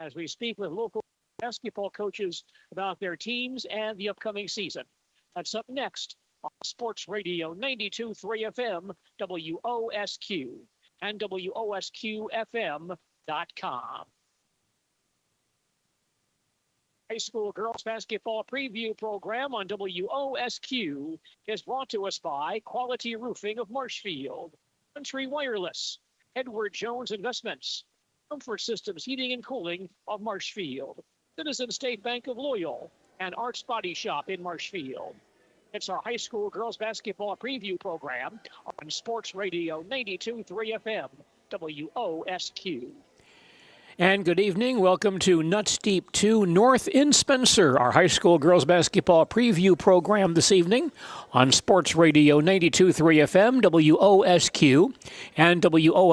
as we speak with local basketball coaches about their teams and the upcoming season. That's up next on Sports Radio 92.3 FM, WOSQ, and WOSQFM.com. High school girls basketball preview program on WOSQ is brought to us by Quality Roofing of Marshfield, Country Wireless, Edward Jones Investments, Comfort Systems Heating and Cooling of Marshfield, Citizen State Bank of Loyal, and Arts Body Shop in Marshfield. It's our high school girls basketball preview program on Sports Radio 92.3 FM, WOSQ. And good evening. Welcome to Nutz Deep 2 North in Spencer, our high school girls basketball preview program this evening on Sports Radio 92.3 FM, WOSQ, and WOSQFM.com,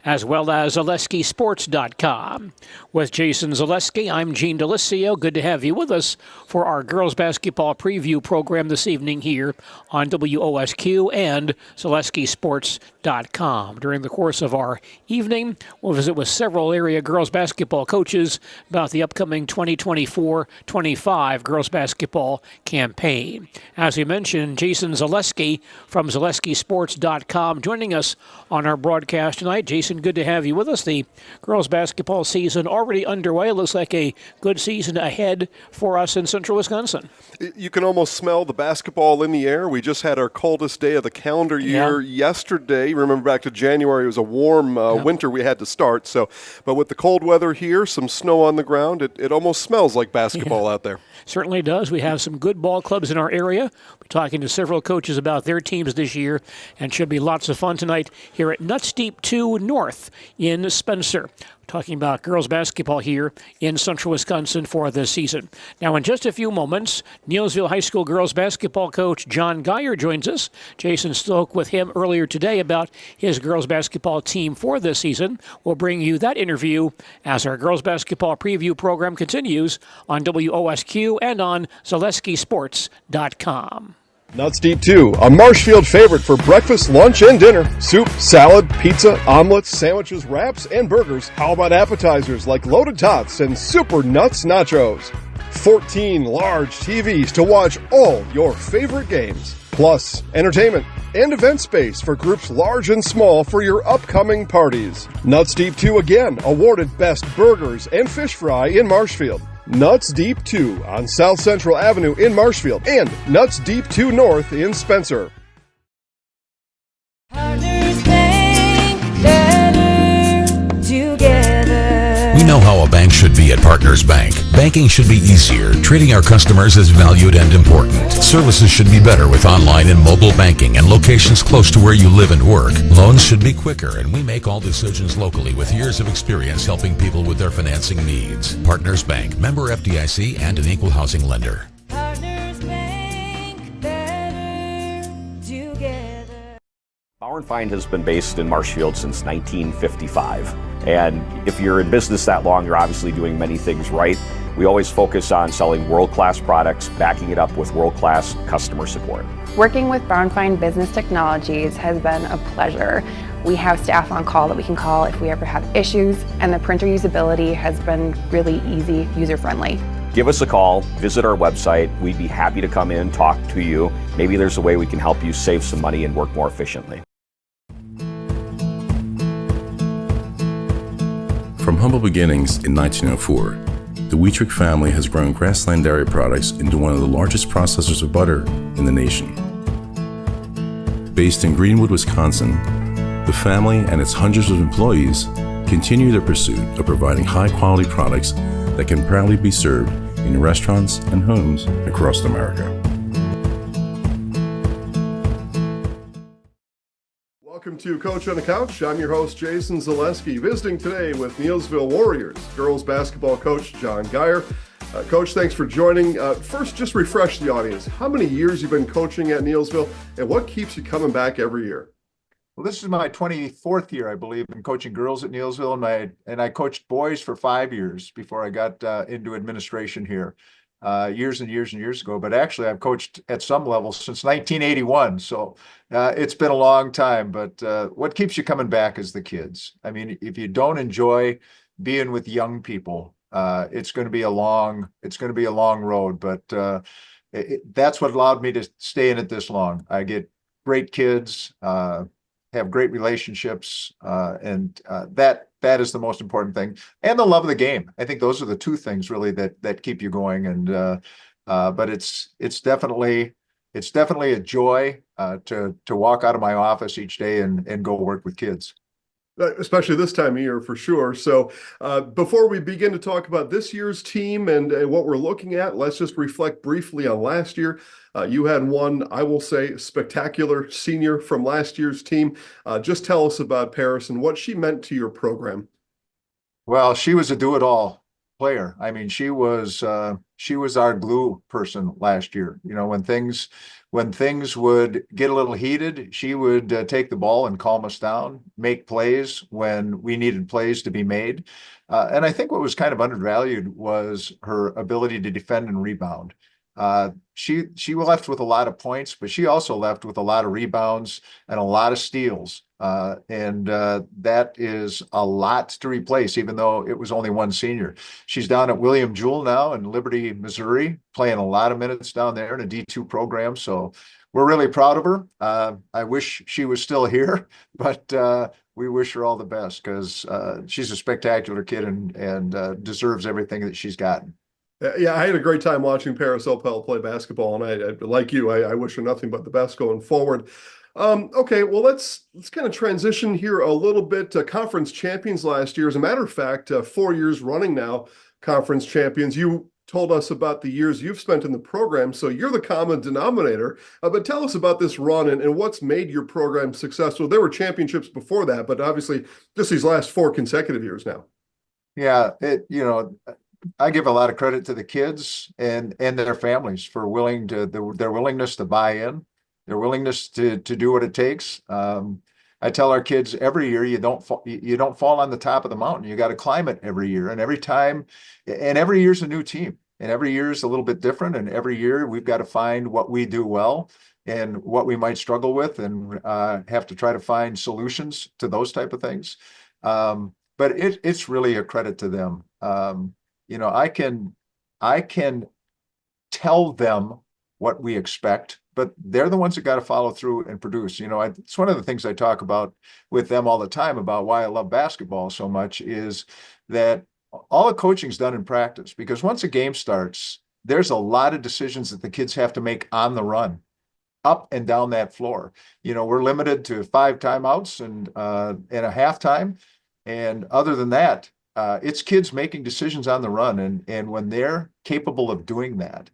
as well as ZaleskiSports.com. With Jason Zaleski, I'm Gene Delisio. Good to have you with us for our girls basketball preview program this evening here on WOSQ and ZaleskiSports.com. During the course of our evening, we'll visit with several area girls basketball coaches about the upcoming 2024-25 girls basketball campaign. As we mentioned, Jason Zaleski from ZaleskiSports.com joining us on our broadcast tonight. Jason, good to have you with us. The girls basketball season already underway. It looks like a good season ahead for us in central Wisconsin. You can almost smell the basketball in the air. We just had our coldest day of the calendar year yesterday. Remember back to January, it was a warm winter we had to start. But with the cold weather here, some snow on the ground, it almost smells like basketball out there. Certainly does. We have some good ball clubs in our area. We're talking to several coaches about their teams this year, and should be lots of fun tonight here at Nutz Deep 2 North in Spencer. Talking about girls basketball here in central Wisconsin for this season. Now, in just a few moments, Neillsville High School girls basketball coach John Guyire joins us. Jason spoke with him earlier today about his girls basketball team for this season. We'll bring you that interview as our girls basketball preview program continues on WOSQ and on ZaleskiSports.com. Nutz Deep 2, a Marshfield favorite for breakfast, lunch, and dinner. Soup, salad, pizza, omelets, sandwiches, wraps, and burgers. How about appetizers like loaded tots and super nuts nachos? 14 large TVs to watch all your favorite games. Plus, entertainment and event space for groups large and small for your upcoming parties. Nutz Deep 2 again, awarded Best Burgers and Fish Fry in Marshfield. Nutz Deep 2 on South Central Avenue in Marshfield and Nutz Deep 2 North in Spencer. Partners Bank, better together. We know how a bank should be at Partners Bank. Banking should be easier. Treating our customers as valued and important. Services should be better with online and mobile banking and locations close to where you live and work. Loans should be quicker, and we make all decisions locally with years of experience helping people with their financing needs. Partners Bank, member FDIC, and an equal housing lender. Partners Bank, better together. Bauer & Fine has been based in Marshfield since 1955. And if you're in business that long, you're obviously doing many things right. We always focus on selling world-class products, backing it up with world-class customer support. Working with Bauer & Fine Business Technologies has been a pleasure. We have staff on call that we can call if we ever have issues, and the printer usability has been really easy, user-friendly. Give us a call, visit our website. We'd be happy to come in, talk to you. Maybe there's a way we can help you save some money and work more efficiently. From humble beginnings in 1904, the Wheatrick family has grown Grassland Dairy Products into one of the largest processors of butter in the nation. Based in Greenwood, Wisconsin, the family and its hundreds of employees continue their pursuit of providing high-quality products that can proudly be served in restaurants and homes across America. Welcome to Coach on the Couch. I'm your host, Jason Zaleski, visiting today with Neillsville Warriors girls basketball coach John Guyire. Coach, thanks for joining. First, just refresh the audience. How many years you've been coaching at Neillsville, and what keeps you coming back every year? Well, this is my 24th year, I believe, in coaching girls at Neillsville, and I coached boys for 5 years before I got into administration here. years and years and years ago, but actually I've coached at some level since 1981. So it's been a long time, but what keeps you coming back is the kids. I mean, if you don't enjoy being with young people, it's going to be a long road, but that's what allowed me to stay in it this long. I get great kids, have great relationships, and that is the most important thing. And the love of the game. I think those are the two things really that keep you going. And but it's definitely a joy to walk out of my office each day and go work with kids. Especially this time of year for sure. So before we begin to talk about this year's team and what we're looking at, let's just reflect briefly on last year. You had one, I will say, spectacular senior from last year's team. Just tell us about Paris and what she meant to your program. Well, she was a do-it-all player. I mean, she was our glue person last year. You know, when things would get a little heated, she would take the ball and calm us down, make plays when we needed plays to be made. And I think what was kind of undervalued was her ability to defend and rebound. She left with a lot of points, but she also left with a lot of rebounds and a lot of steals. And that is a lot to replace, even though it was only one senior. She's down at William Jewell now in Liberty, Missouri, playing a lot of minutes down there in a D2 program. So we're really proud of her. I wish she was still here, but we wish her all the best because she's a spectacular kid and deserves everything that she's gotten. Yeah, I had a great time watching Paris Opel play basketball, and I like you, I wish her nothing but the best going forward. Okay, well, let's kind of transition here a little bit. Conference champions last year. As a matter of fact, 4 years running now, conference champions. You told us about the years you've spent in the program, so you're the common denominator. But tell us about this run and what's made your program successful. There were championships before that, but obviously just these last 4 consecutive years now. Yeah, I give a lot of credit to the kids and their families for their willingness to buy in, their willingness to do what it takes. I tell our kids every year, you don't fall on the top of the mountain. You got to climb it every year. And every year's a new team, and every year is a little bit different. And every year we've got to find what we do well and what we might struggle with, and have to try to find solutions to those type of things. But it's really a credit to them. I can tell them what we expect, but they're the ones that got to follow through and produce. It's one of the things I talk about with them all the time about why I love basketball so much is that all the coaching is done in practice, because once a game starts, there's a lot of decisions that the kids have to make on the run, up and down that floor. We're limited to 5 timeouts and a halftime. And other than that, it's kids making decisions on the run. And when they're capable of doing that,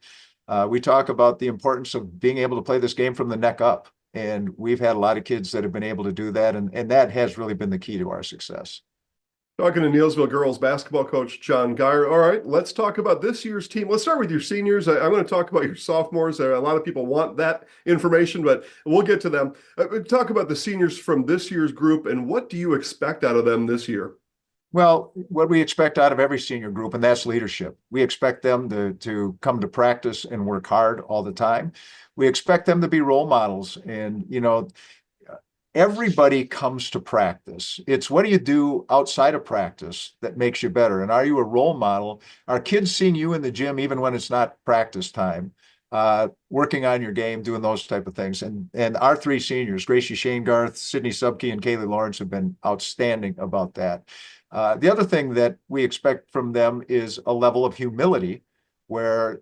we talk about the importance of being able to play this game from the neck up. And we've had a lot of kids that have been able to do that. And that has really been the key to our success. Talking to Neillsville girls basketball coach John Guyire. All right, let's talk about this year's team. Let's start with your seniors. I'm going to talk about your sophomores. A lot of people want that information, but we'll get to them. Talk about the seniors from this year's group, and what do you expect out of them this year? Well, what we expect out of every senior group, and that's leadership. We expect them to come to practice and work hard all the time. We expect them to be role models. And, everybody comes to practice. It's what do you do outside of practice that makes you better? And are you a role model? Are kids seeing you in the gym even when it's not practice time, working on your game, doing those type of things? And our 3 seniors, Gracie Shanegarth, Sydney Subke, and Kaylee Lawrence, have been outstanding about that. The other thing that we expect from them is a level of humility where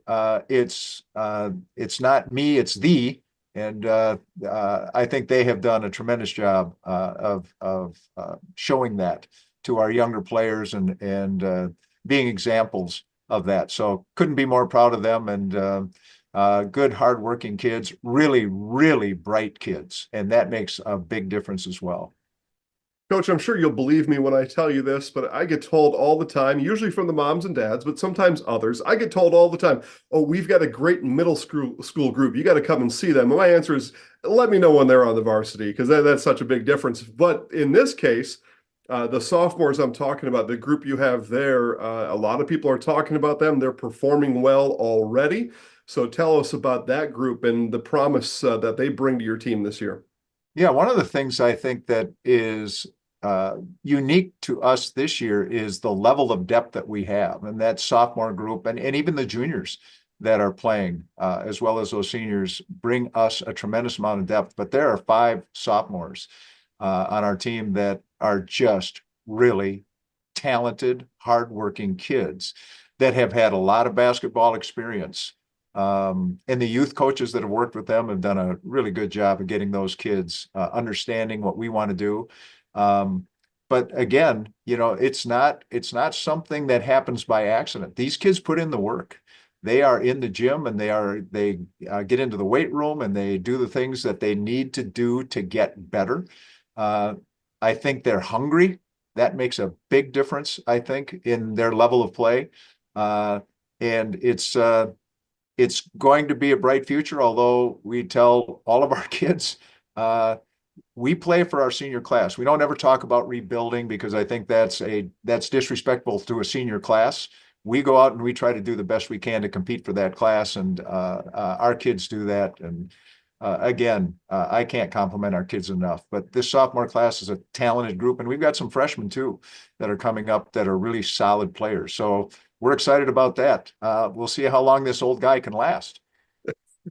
it's not me, it's thee. And I think they have done a tremendous job of showing that to our younger players and being examples of that. So couldn't be more proud of them. And good, hardworking kids, really, really bright kids. And that makes a big difference as well. Coach, I'm sure you'll believe me when I tell you this, but I get told all the time, usually from the moms and dads, but sometimes others, I get told all the time, oh, we've got a great middle school group. You got to come and see them. And my answer is, let me know when they're on the varsity, because that's such a big difference. But in this case, The sophomores I'm talking about, the group you have there, a lot of people are talking about them. They're performing well already. So tell us about that group and the promise that they bring to your team this year. Yeah, one of the things I think that is unique to us this year is the level of depth that we have, and that sophomore group and even the juniors that are playing, as well as those seniors, bring us a tremendous amount of depth. But there are 5 sophomores on our team that are just really talented, hardworking kids that have had a lot of basketball experience. And the youth coaches that have worked with them have done a really good job of getting those kids understanding what we want to do. But again, it's not something that happens by accident. These kids put in the work. They are in the gym, and they get into the weight room, and they do the things that they need to do to get better. I think they're hungry. That makes a big difference, I think, in their level of play. And it's going to be a bright future, although we tell all of our kids, we play for our senior class. We don't ever talk about rebuilding, because I think that's disrespectful to a senior class. We go out and we try to do the best we can to compete for that class, and our kids do that. And again, I can't compliment our kids enough. But this sophomore class is a talented group, and we've got some freshmen too that are coming up that are really solid players. So we're excited about that. We'll see how long this old guy can last.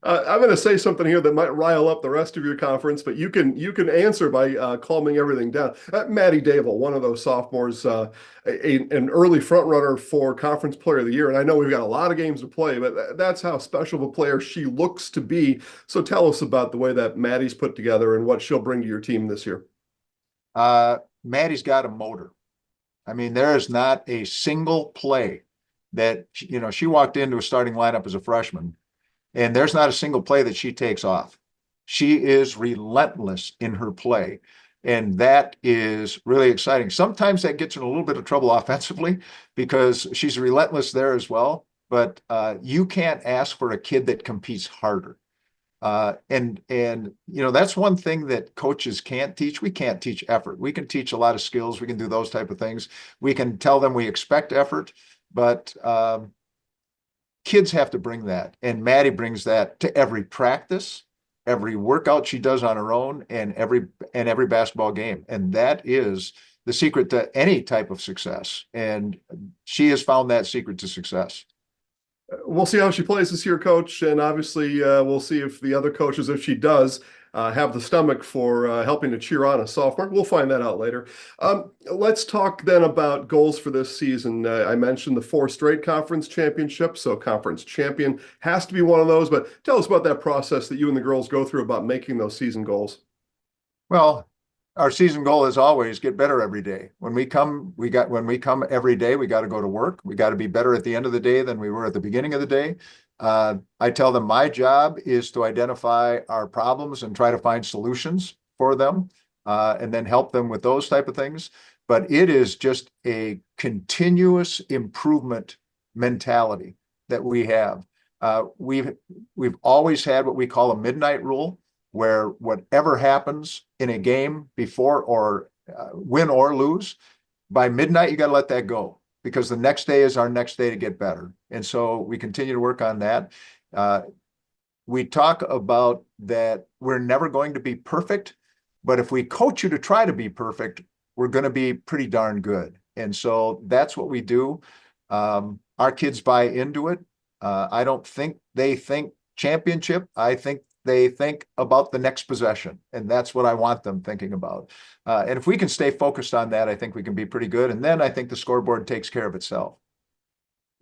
I'm going to say something here that might rile up the rest of your conference, but you can answer by calming everything down. Maddie Dable, one of those sophomores, an early front runner for Conference Player of the Year. And I know we've got a lot of games to play, but that's how special of a player she looks to be. So tell us about the way that Maddie's put together and what she'll bring to your team this year. Maddie's got a motor. I mean, there is not a single play that, she walked into a starting lineup as a freshman, and there's not a single play that she takes off. She is relentless in her play, and that is really exciting. Sometimes that gets in a little bit of trouble offensively, because she's relentless there as well. But you can't ask for a kid that competes harder. And that's one thing that coaches can't teach. We can't teach effort. We can teach a lot of skills. We can do those type of things. We can tell them we expect effort, but kids have to bring that. And Maddie brings that to every practice, every workout she does on her own, and every basketball game. And that is the secret to any type of success. And she has found that secret to success. We'll see how she plays this year, Coach. And obviously, we'll see if the other coaches, if she does, have the stomach for helping to cheer on a sophomore. We'll find that out later. Let's talk then about goals for this season. I mentioned the 4 straight conference championships, so conference champion has to be one of those. But tell us about that process that you and the girls go through about making those season goals. Well, our season goal is always get better every day. When we come every day, we got to go to work. We got to be better at the end of the day than we were at the beginning of the day. I tell them my job is to identify our problems and try to find solutions for them, and then help them with those type of things. But it is just a continuous improvement mentality that we have. We've always had what we call a midnight rule, where whatever happens in a game, before or win or lose, by midnight, you got to let that go, because the next day is our next day to get better. And so we continue to work on that. We talk about that we're never going to be perfect, but if we coach you to try to be perfect, we're going to be pretty darn good. And so that's what we do. Our kids buy into it. I don't think they think championship. I think they think about the next possession, and that's what I want them thinking about. And if we can stay focused on that, I think we can be pretty good. And then I think the scoreboard takes care of itself.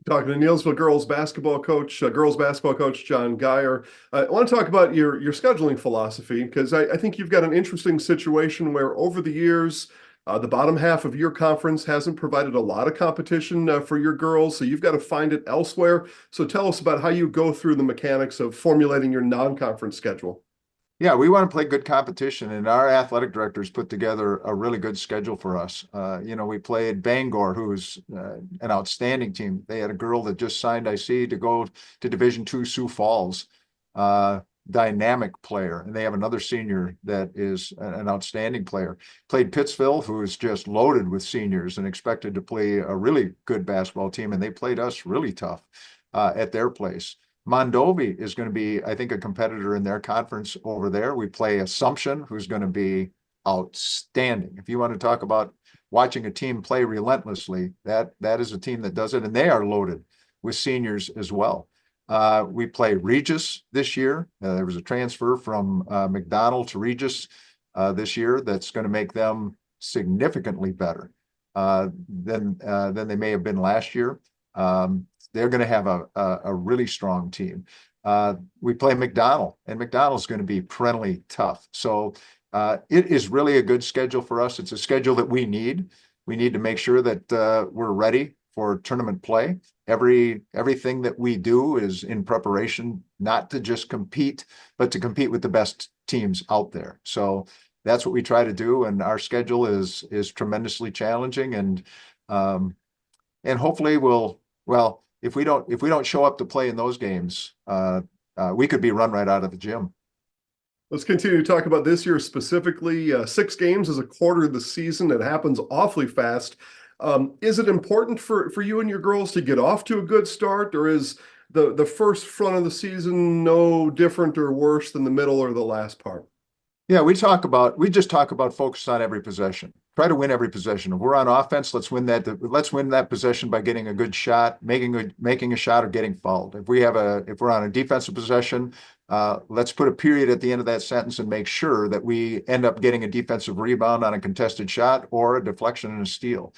Talking to Neillsville girls basketball coach John Guyire. I want to talk about your scheduling philosophy, because I think you've got an interesting situation where over the years, the bottom half of your conference hasn't provided a lot of competition for your girls, so you've got to find it elsewhere. So tell us about how you go through the mechanics of formulating your non-conference schedule. Yeah, we want to play good competition, and our athletic directors put together a really good schedule for us. We played Bangor, who's an outstanding team. They had a girl that just signed, I see, to go to Division II Sioux Falls. dynamic player, and they have another senior that is an outstanding player. Played Pittsville, who is just loaded with seniors and expected to play a really good basketball team, and they played us really tough at their place. Mondovi is going to be, I think, a competitor in their conference over there. We play Assumption, who's going to be outstanding. If you want to talk about watching a team play relentlessly, that is a team that does it, and they are loaded with seniors as well. We play Regis this year. There was a transfer from McDonald to Regis this year that's going to make them significantly better than they may have been last year. They're going to have a really strong team. We play McDonald, and McDonald's going to be perennially tough. So it is really a good schedule for us. It's a schedule that we need. We need to make sure that we're ready for tournament play. Everything that we do is in preparation, not to just compete, but to compete with the best teams out there. So that's what we try to do, and our schedule is tremendously challenging. And hopefully if we don't show up to play in those games, we could be run right out of the gym. Let's continue to talk about this year specifically. 6 games is a quarter of the season. It happens awfully fast. Is it important for you and your girls to get off to a good start, or is the first front of the season no different or worse than the middle or the last part? Yeah, we just talk about focus on every possession. Try to win every possession. If we're on offense, let's win that possession by getting a good shot, making a shot, or getting fouled. If we're on a defensive possession, let's put a period at the end of that sentence and make sure that we end up getting a defensive rebound on a contested shot or a deflection and a steal.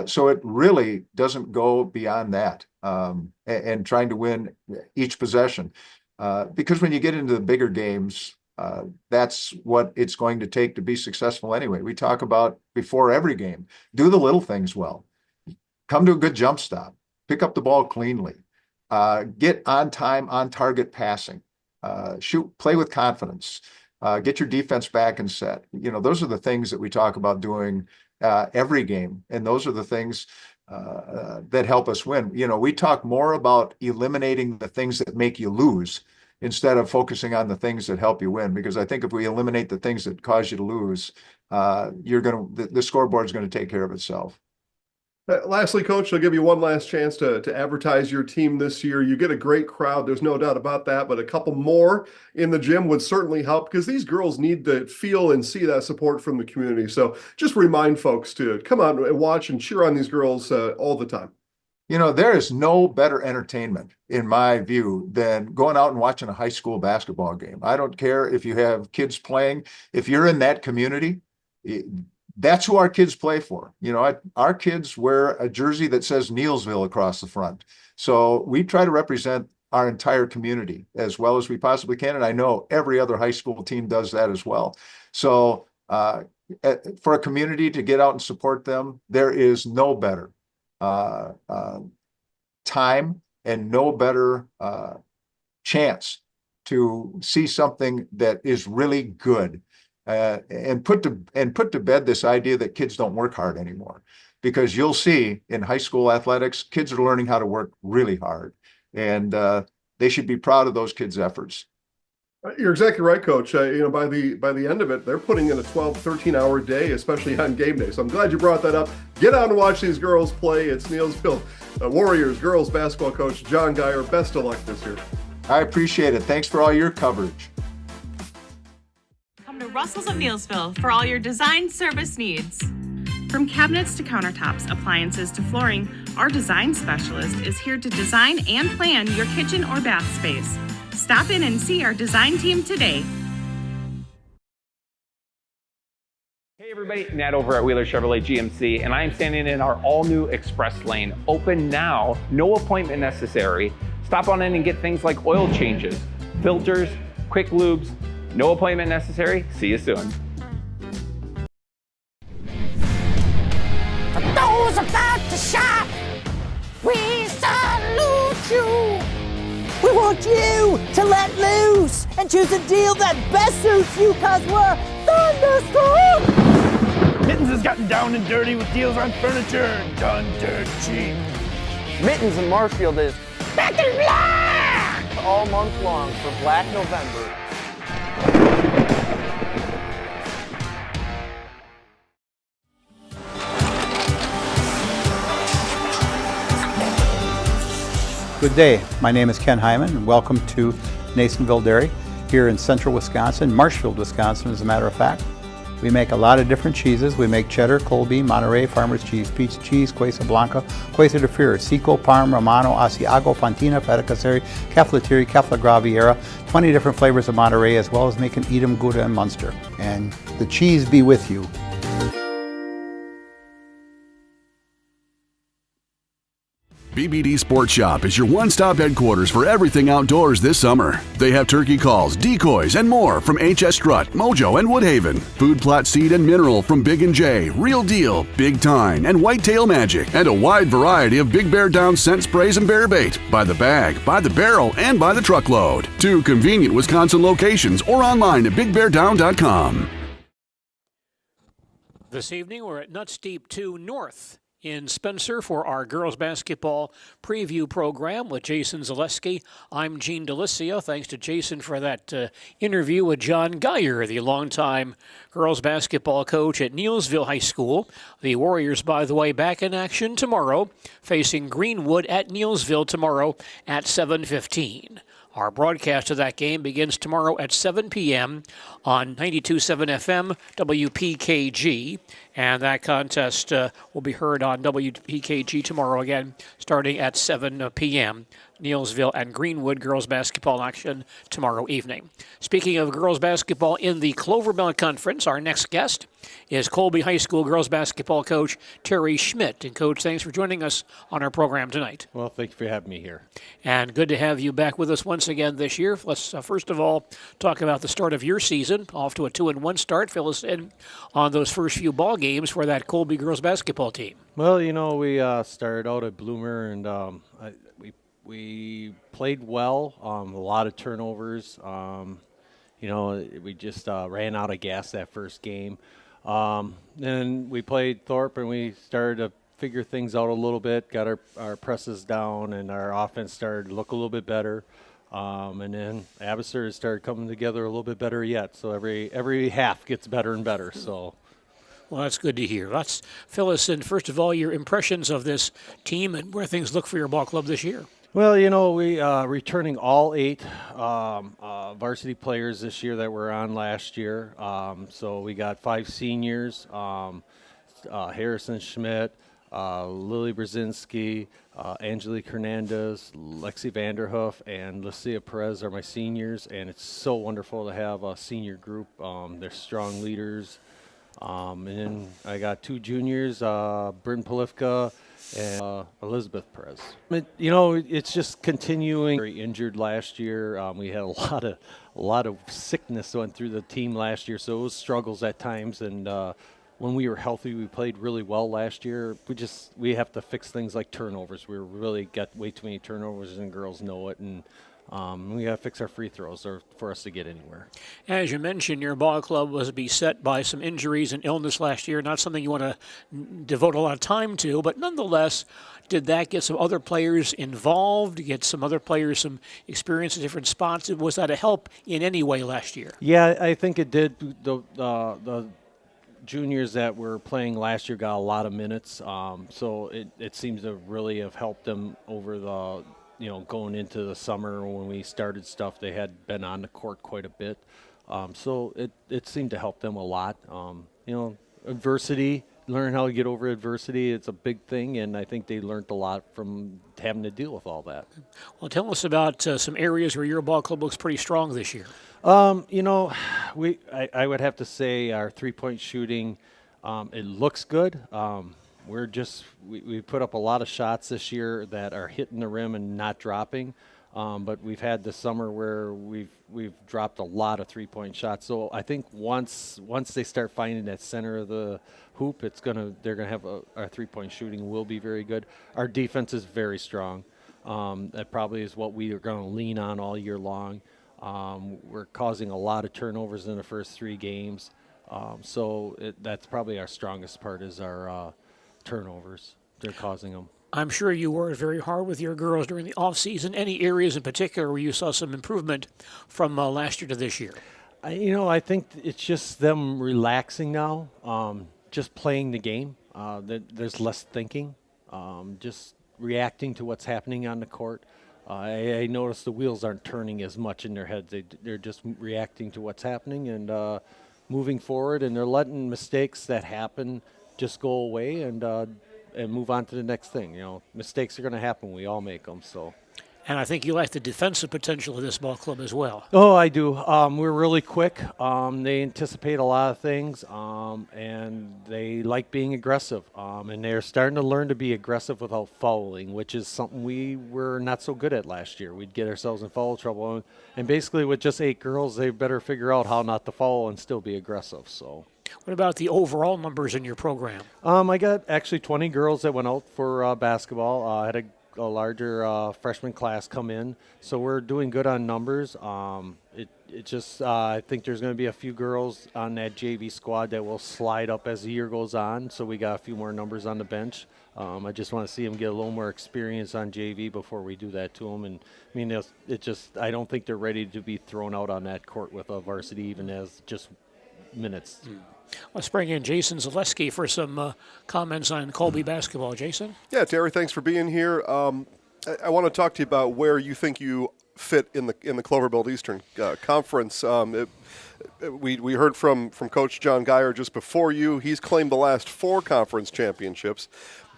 So it really doesn't go beyond that, and trying to win each possession. Because when you get into the bigger games, that's what it's going to take to be successful anyway. We talk about before every game, do the little things well. Come to a good jump stop. Pick up the ball cleanly. Get on time, on target passing. Play with confidence. Get your defense back and set. Those are the things that we talk about doing every game, and those are the things that help us win. We talk more about eliminating the things that make you lose instead of focusing on the things that help you win, because I think if we eliminate the things that cause you to lose, the scoreboard's going to take care of itself. Lastly, Coach, I'll give you one last chance to advertise your team this year. You get a great crowd, there's no doubt about that, but a couple more in the gym would certainly help, because these girls need to feel and see that support from the community. So just remind folks to come out and watch and cheer on these girls all the time. There is no better entertainment, in my view, than going out and watching a high school basketball game. I don't care if you have kids playing. If you're in that community, that's who our kids play for. Our kids wear a jersey that says Neillsville across the front. So we try to represent our entire community as well as we possibly can. And I know every other high school team does that as well. So for a community to get out and support them, there is no better time and no better chance to see something that is really good, and put to bed this idea that kids don't work hard anymore. Because you'll see in high school athletics, kids are learning how to work really hard, and they should be proud of those kids' efforts. You're exactly right, Coach. By the end of it, they're putting in a 12, 13-hour day, especially on game day. So I'm glad you brought that up. Get out and watch these girls play. It's Neillsville Warriors girls basketball coach John Guyire. Best of luck this year. I appreciate it. Thanks for all your coverage. Come to Russell's of Neillsville for all your design service needs. From cabinets to countertops, appliances to flooring, our design specialist is here to design and plan your kitchen or bath space. Stop in and see our design team today. Hey everybody, Nat over at Wheeler Chevrolet GMC, and I am standing in our all-new express lane. Open now, no appointment necessary. Stop on in and get things like oil changes, filters, quick lubes. No appointment necessary. See you soon. For those about to shop, we salute you. We want you to let loose and choose a deal that best suits you, cause we're thunderstorm. Mittens has gotten down and dirty with deals on furniture, done dirt cheap. Mittens in Marshfield is back in black. all month long for Black November. Good day. My name is Ken Hyman, and welcome to Neillsville Dairy here in central Wisconsin, Marshfield, Wisconsin, as a matter of fact. We make a lot of different cheeses. We make cheddar, Colby, Monterey, Farmer's Cheese, Pizza Cheese, Quesa Blanca, Quesa de Fir, Seco, Parm, Romano, Asiago, Fontina, Feta Caseri, Caflatiri, Cafla Graviera, 20 different flavors of Monterey, as well as making Edam, Gouda, and Munster. And the cheese be with you. BBD Sports Shop is your one-stop headquarters for everything outdoors this summer. They have turkey calls, decoys, and more from HS Strut, Mojo, and Woodhaven. Food plot seed and mineral from Big & J, Real Deal, Big Tine, and Whitetail Magic. And a wide variety of Big Bear Down scent sprays and bear bait. By the bag, by the barrel, and by the truckload. 2 convenient Wisconsin locations or online at BigBearDown.com. This evening, we're at Nutz Deep 2 North in Spencer for our girls basketball preview program with Jason Zaleski. I'm Gene Delicio. Thanks to Jason for that interview with John Guyire, the longtime girls basketball coach at Neillsville High School. The Warriors, by the way, back in action tomorrow, facing Greenwood at Neillsville tomorrow at 7:15. Our broadcast of that game begins tomorrow at 7 p.m. on 92.7 FM WPKG, and that contest will be heard on WPKG tomorrow again, starting at 7 p.m. Neillsville and Greenwood girls basketball action tomorrow evening. Speaking of girls basketball in the Clover Belt Conference, our next guest is Colby High School girls basketball coach Terry Schmidt. And Coach, thanks for joining us on our program tonight. Well, thank you for having me here. And good to have you back with us once again this year. Let's first of all talk about the start of your season, off to a 2-1 start. Fill us in on those first few ball games for that Colby girls basketball team. Well, you know, we started out at Bloomer, and we played well, a lot of turnovers. You know, we just ran out of gas that first game. Then we played Thorpe, and we started to figure things out a little bit, got our presses down, and our offense started to look a little bit better. And then Abbotsford started coming together a little bit better yet. So every half gets better and better. So. Well, that's good to hear. Let's fill us in, first of all, your impressions of this team and where things look for your ball club this year. Well, you know, we returning all 8 varsity players this year that were on last year. So we got 5 seniors, Harrison Schmidt, Lily Brzezinski, Angelique Hernandez, Lexi Vanderhoof, and Lucia Perez are my seniors, and it's so wonderful to have a senior group. They're strong leaders. And then I got 2 juniors, Bryn Polifka and Elizabeth Perez. You know, it's just continuing. Very injured last year. We had a lot of sickness went through the team last year, so it was struggles at times. And when we were healthy, we played really well last year. We have to fix things like turnovers. We really got way too many turnovers, and girls know it. And we got to fix our free throws for us to get anywhere. As you mentioned, your ball club was beset by some injuries and illness last year. Not something you want to devote a lot of time to, but nonetheless, did that get some other players involved, get some other players some experience in different spots? Was that a help in any way last year? Yeah, I think it did. The juniors that were playing last year got a lot of minutes, so it seems to really have helped them over the – you know, going into the summer when we started stuff, they had been on the court quite a bit. So it seemed to help them a lot. You know, adversity, learn how to get over adversity, it's a big thing, and I think they learned a lot from having to deal with all that. Well, tell us about some areas where your ball club looks pretty strong this year. You know, I would have to say our three-point shooting, it looks good. We put up a lot of shots this year that are hitting the rim and not dropping, but we've had the summer where we've dropped a lot of three-point shots. So I think once they start finding that center of the hoop, they're gonna have our three-point shooting will be very good. Our defense is very strong. That probably is what we are going to lean on all year long. We're causing a lot of turnovers in the first 3 games, so that's probably our strongest part is our turnovers. They're causing them. I'm sure you worked very hard with your girls during the off season. Any areas in particular where you saw some improvement from last year to this year? I think it's just them relaxing now, just playing the game. There's less thinking, just reacting to what's happening on the court. I noticed the wheels aren't turning as much in their heads. They're just reacting to what's happening and moving forward, and they're letting mistakes that happen just go away and move on to the next thing. Mistakes are going to happen. We all make them, so. And I think you like the defensive potential of this ball club as well. Oh, I do. We're really quick. They anticipate a lot of things, and they like being aggressive. And they're starting to learn to be aggressive without fouling, which is something we were not so good at last year. We'd get ourselves in foul trouble. And basically with just 8 girls, they better figure out how not to foul and still be aggressive. So. What about the overall numbers in your program? I got actually 20 girls that went out for basketball. I had a larger freshman class come in, so we're doing good on numbers. It just I think there's going to be a few girls on that JV squad that will slide up as the year goes on, so we got a few more numbers on the bench. I just want to see them get a little more experience on JV before we do that to them. And I mean, I don't think they're ready to be thrown out on that court with a varsity even as just minutes. Let's bring in Jason Zaleski for some comments on Colby basketball. Jason? Yeah, Terry, thanks for being here. I want to talk to you about where you think you fit in the Clover Belt Eastern Conference. We heard from Coach John Guyire just before you. He's claimed the last 4 conference championships.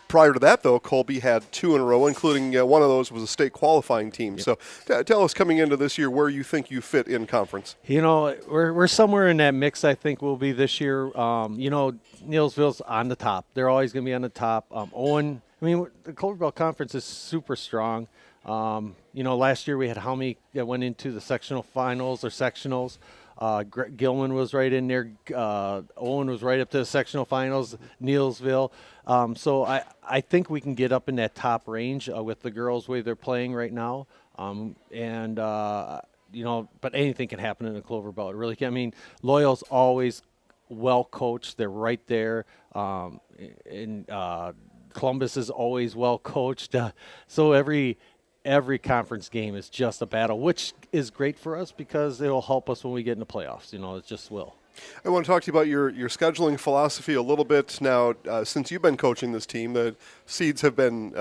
Prior to that, though, Colby had 2 in a row, including one of those was a state qualifying team. Yep. So tell us coming into this year where you think you fit in conference. We're somewhere in that mix, I think we'll be this year. Neillsville's on the top. They're always going to be on the top. The Clover Belt Conference is super strong. Last year we had how many that went into the sectional finals or sectionals. Gilman was right in there. Owen was right up to the sectional finals. Neillsville. So I think we can get up in that top range with the girls the way they're playing right now. But anything can happen in the Clover Belt. It really can. I mean, Loyal's always well coached. They're right there. Columbus is always well coached. So every conference game is just a battle, which is great for us because it will help us when we get in the playoffs. It just will. I want to talk to you about your scheduling philosophy a little bit. Now, since you've been coaching this team, the seeds have been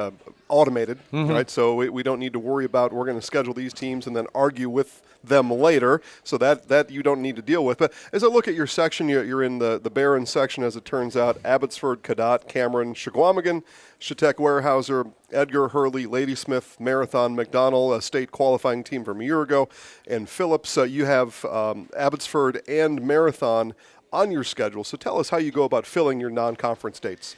automated, right? So we don't need to worry about we're going to schedule these teams and then argue with them later. So that you don't need to deal with. But as I look at your section, you're in the Barron section, as it turns out. Abbotsford, Cadott, Cameron, Shagwamigan, Shatek, Weyerhaeuser, Edgar, Hurley, Ladysmith, Marathon, McDonell, a state qualifying team from a year ago, and Phillips. You have Abbotsford and Marathon on your schedule. So tell us how you go about filling your non-conference dates.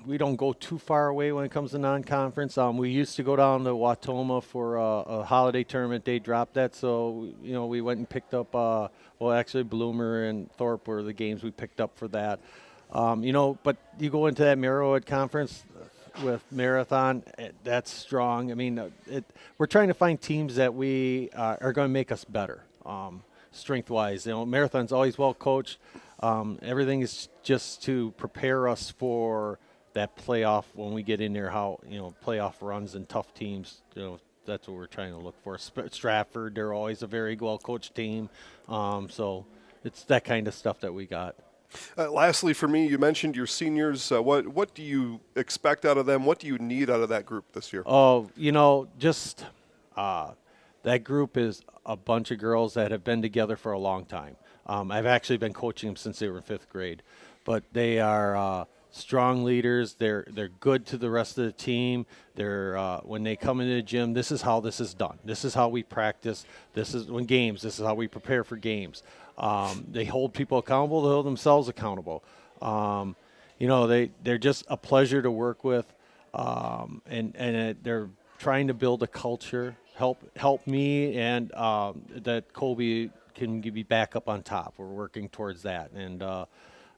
We don't go too far away when it comes to non-conference. We used to go down to Watoma for a holiday tournament. They dropped that, so we went and picked up. Actually, Bloomer and Thorpe were the games we picked up for that. But you go into that Marrowhead conference with Marathon, that's strong. I mean, we're trying to find teams that we are going to make us better, strength-wise. Marathon's always well coached. Everything is just to prepare us for that playoff when we get in there. Playoff runs and tough teams. That's what we're trying to look for. Stratford, they're always a very well coached team. So it's that kind of stuff that we got. Lastly, for me, you mentioned your seniors. What do you expect out of them? What do you need out of that group this year? That group is a bunch of girls that have been together for a long time. I've actually been coaching them since they were in 5th grade, but they are strong leaders. They're good to the rest of the team. They're when they come into the gym, this is how this is done. This is how we practice. This is how we prepare for games. They hold people accountable. They hold themselves accountable. They're just a pleasure to work with, and they're trying to build a culture. Help me, and that Colby can be back up on top. We're working towards that, and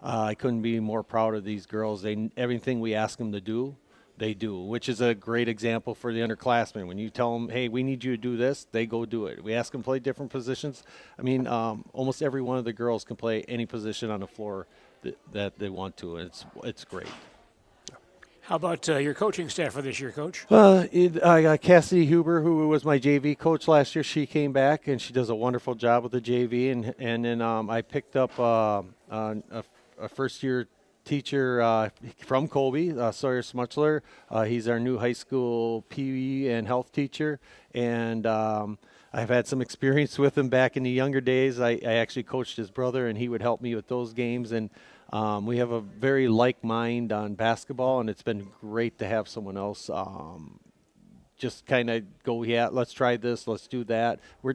I couldn't be more proud of these girls. Everything we ask them to do, they do, which is a great example for the underclassmen. When you tell them, hey, we need you to do this, they go do it. We ask them to play different positions. I mean, almost every one of the girls can play any position on the floor that they want to, and it's great. How about your coaching staff for this year, Coach? Well, I got Cassidy Huber, who was my JV coach last year. She came back, and she does a wonderful job with the JV. And then I picked up a first-year teacher from Colby, Sawyer Smuchler. He's our new high school PE and health teacher. And I've had some experience with him back in the younger days. I actually coached his brother, and he would help me with those games. And we have a very like mind on basketball, and it's been great to have someone else just kind of go, yeah, let's try this, let's do that. We're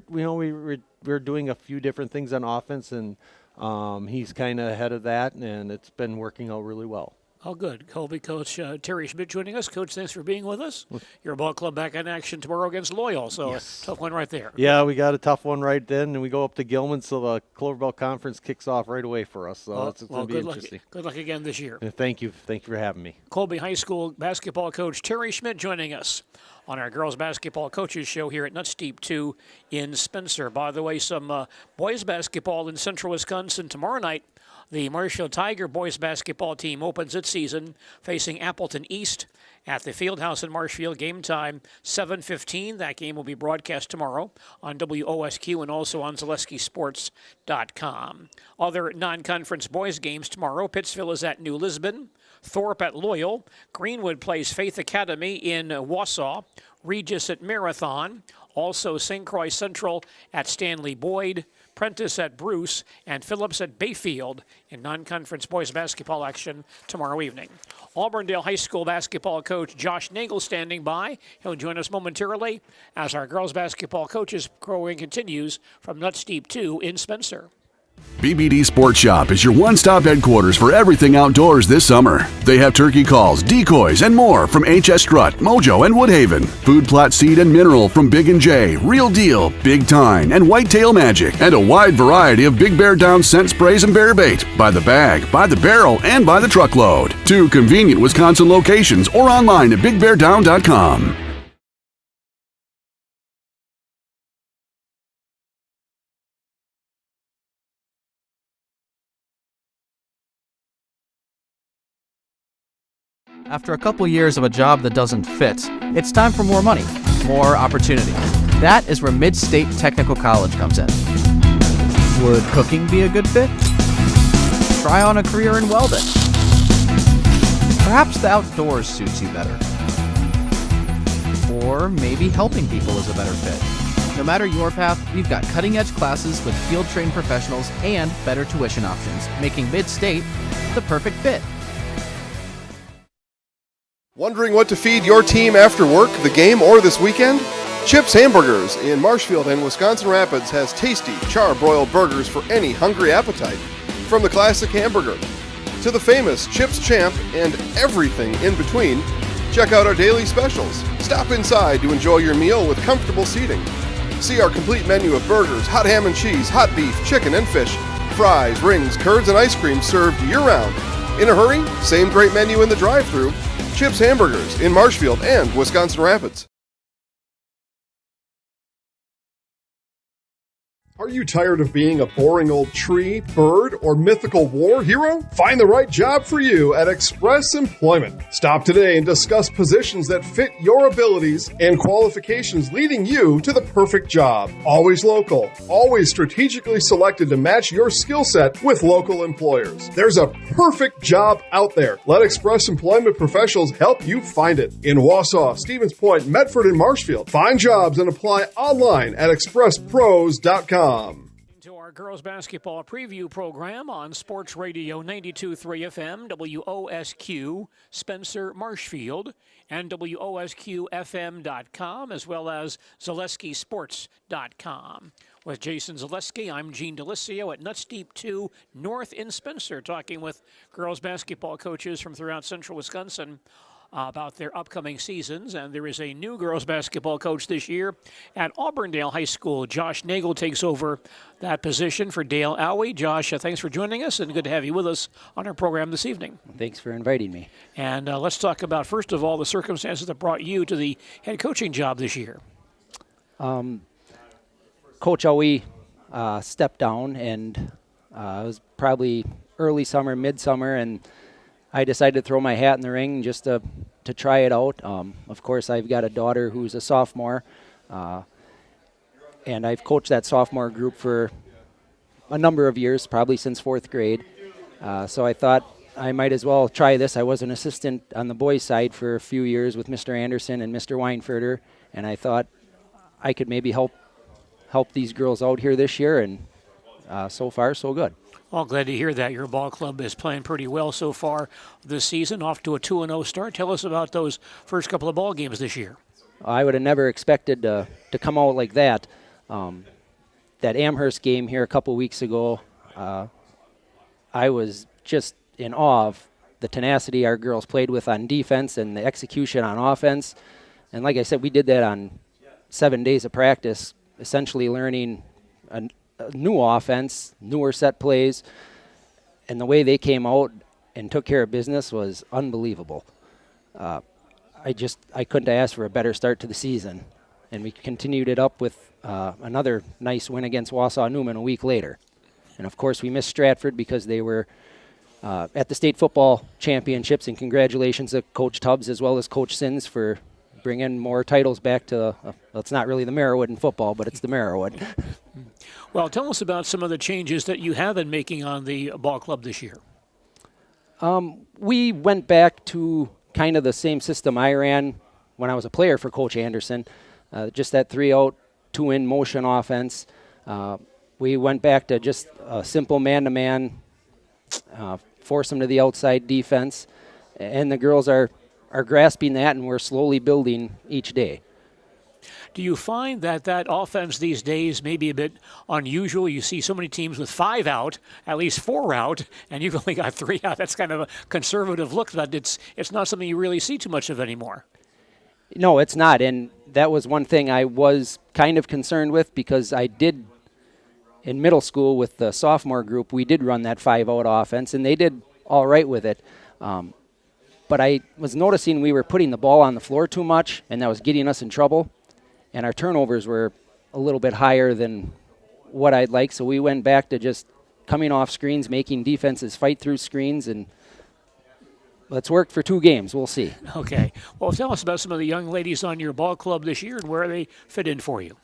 doing a few different things on offense, and he's kind of ahead of that, and it's been working out really well. Oh, good. Colby coach Terry Schmidt joining us. Coach, thanks for being with us. Your ball club back in action tomorrow against Loyal, so yes. Tough one right there. Yeah, we got a tough one right then, and we go up to Gilman, so the Clover Belt Conference kicks off right away for us. So it's going to be interesting. Good luck again this year. Thank you. Thank you for having me. Colby High School basketball coach Terry Schmidt joining us on our girls basketball coaches show here at Nutz Deep 2 in Spencer. By the way, some boys basketball in central Wisconsin tomorrow night. The Marshfield Tiger boys basketball team opens its season facing Appleton East at the Fieldhouse in Marshfield. Game time 7:15. That game will be broadcast tomorrow on WOSQ and also on ZaleskiSports.com. Other non-conference boys games tomorrow. Pittsville is at New Lisbon. Thorpe at Loyal. Greenwood plays Faith Academy in Wausau. Regis at Marathon. Also St. Croix Central at Stanley Boyd. Prentice at Bruce, and Phillips at Bayfield in non-conference boys basketball action tomorrow evening. Auburndale High School basketball coach Josh Nagel standing by. He'll join us momentarily as our girls basketball coaches growing continues from Nutz Deep 2 in Spencer. BBD Sports Shop is your one-stop headquarters for everything outdoors this summer. They have turkey calls, decoys, and more from HS Strut, Mojo, and Woodhaven. Food plot seed and mineral from Big & J, Real Deal, Big Time, and Whitetail Magic. And a wide variety of Big Bear Down scent sprays and bear bait. By the bag, by the barrel, and by the truckload. 2 convenient Wisconsin locations or online at BigBearDown.com. After a couple years of a job that doesn't fit, it's time for more money, more opportunity. That is where Mid-State Technical College comes in. Would cooking be a good fit? Try on a career in welding. Perhaps the outdoors suits you better. Or maybe helping people is a better fit. No matter your path, we've got cutting-edge classes with field-trained professionals and better tuition options, making Mid-State the perfect fit. Wondering what to feed your team after work, the game, or this weekend? Chips Hamburgers in Marshfield and Wisconsin Rapids has tasty, char-broiled burgers for any hungry appetite. From the classic hamburger to the famous Chips Champ and everything in between, check out our daily specials. Stop inside to enjoy your meal with comfortable seating. See our complete menu of burgers, hot ham and cheese, hot beef, chicken and fish, fries, rings, curds, and ice cream served year-round. In a hurry? Same great menu in the drive-thru. Chips Hamburgers in Marshfield and Wisconsin Rapids. Are you tired of being a boring old tree, bird, or mythical war hero? Find the right job for you at Express Employment. Stop today and discuss positions that fit your abilities and qualifications, leading you to the perfect job. Always local, always strategically selected to match your skill set with local employers. There's a perfect job out there. Let Express Employment professionals help you find it. In Wausau, Stevens Point, Medford, and Marshfield. Find jobs and apply online at expresspros.com. To our girls basketball preview program on Sports Radio 92.3 FM, WOSQ, Spencer, Marshfield, and WOSQFM.com, as well as ZaleskiSports.com. With Jason Zaleski, I'm Gene Delisio at Nutz Deep 2 North in Spencer, talking with girls basketball coaches from throughout central Wisconsin about their upcoming seasons. And there is a new girls basketball coach this year at Auburndale High School. Josh Nagel takes over that position for Dale Owie. Josh, thanks for joining us, and good to have you with us on our program this evening. Thanks for inviting me. And let's talk about, first of all, the circumstances that brought you to the head coaching job this year. Coach Owie stepped down, and it was probably early summer, midsummer, and I decided to throw my hat in the ring just to to try it out. Of course, I've got a daughter who's a sophomore, and I've coached that sophomore group for a number of years, probably since 4th grade. So I thought I might as well try this. I was an assistant on the boys' side for a few years with Mr. Anderson and Mr. Weinfurter, and I thought I could maybe help these girls out here this year, and so far, so good. Well, glad to hear that. Your ball club is playing pretty well so far this season, off to a 2-0 start. Tell us about those first couple of ball games this year. I would have never expected to come out like that. That Amherst game here a couple weeks ago, I was just in awe of the tenacity our girls played with on defense and the execution on offense. And like I said, we did that on 7 days of practice, essentially learning a new offense, newer set plays, and the way they came out and took care of business was unbelievable. I couldn't ask for a better start to the season, and we continued it up with another nice win against Wausau Newman a week later. And of course, we missed Stratford because they were at the state football championships, and congratulations to Coach Tubbs as well as Coach Sins for bringing more titles back to, well, it's not really the Merriwood in football, but it's the Merriwood. Well, tell us about some of the changes that you have been making on the ball club this year. We went back to kind of the same system I ran when I was a player for Coach Anderson, just that 3-out, 2-in motion offense. We went back to just a simple man-to-man, force them to the outside defense, and the girls are grasping that, and we're slowly building each day. Do you find that offense these days may be a bit unusual? You see so many teams with 5 out, at least 4 out, and you've only got 3 out. That's kind of a conservative look, but it's not something you really see too much of anymore. No, it's not, and that was one thing I was kind of concerned with, because I did, in middle school with the sophomore group, we did run that 5-out offense, and they did all right with it. But I was noticing we were putting the ball on the floor too much, and that was getting us in trouble. And our turnovers were a little bit higher than what I'd like, so we went back to just coming off screens, making defenses fight through screens, and let's work for 2 games. We'll see. Okay. Well, tell us about some of the young ladies on your ball club this year and where they fit in for you.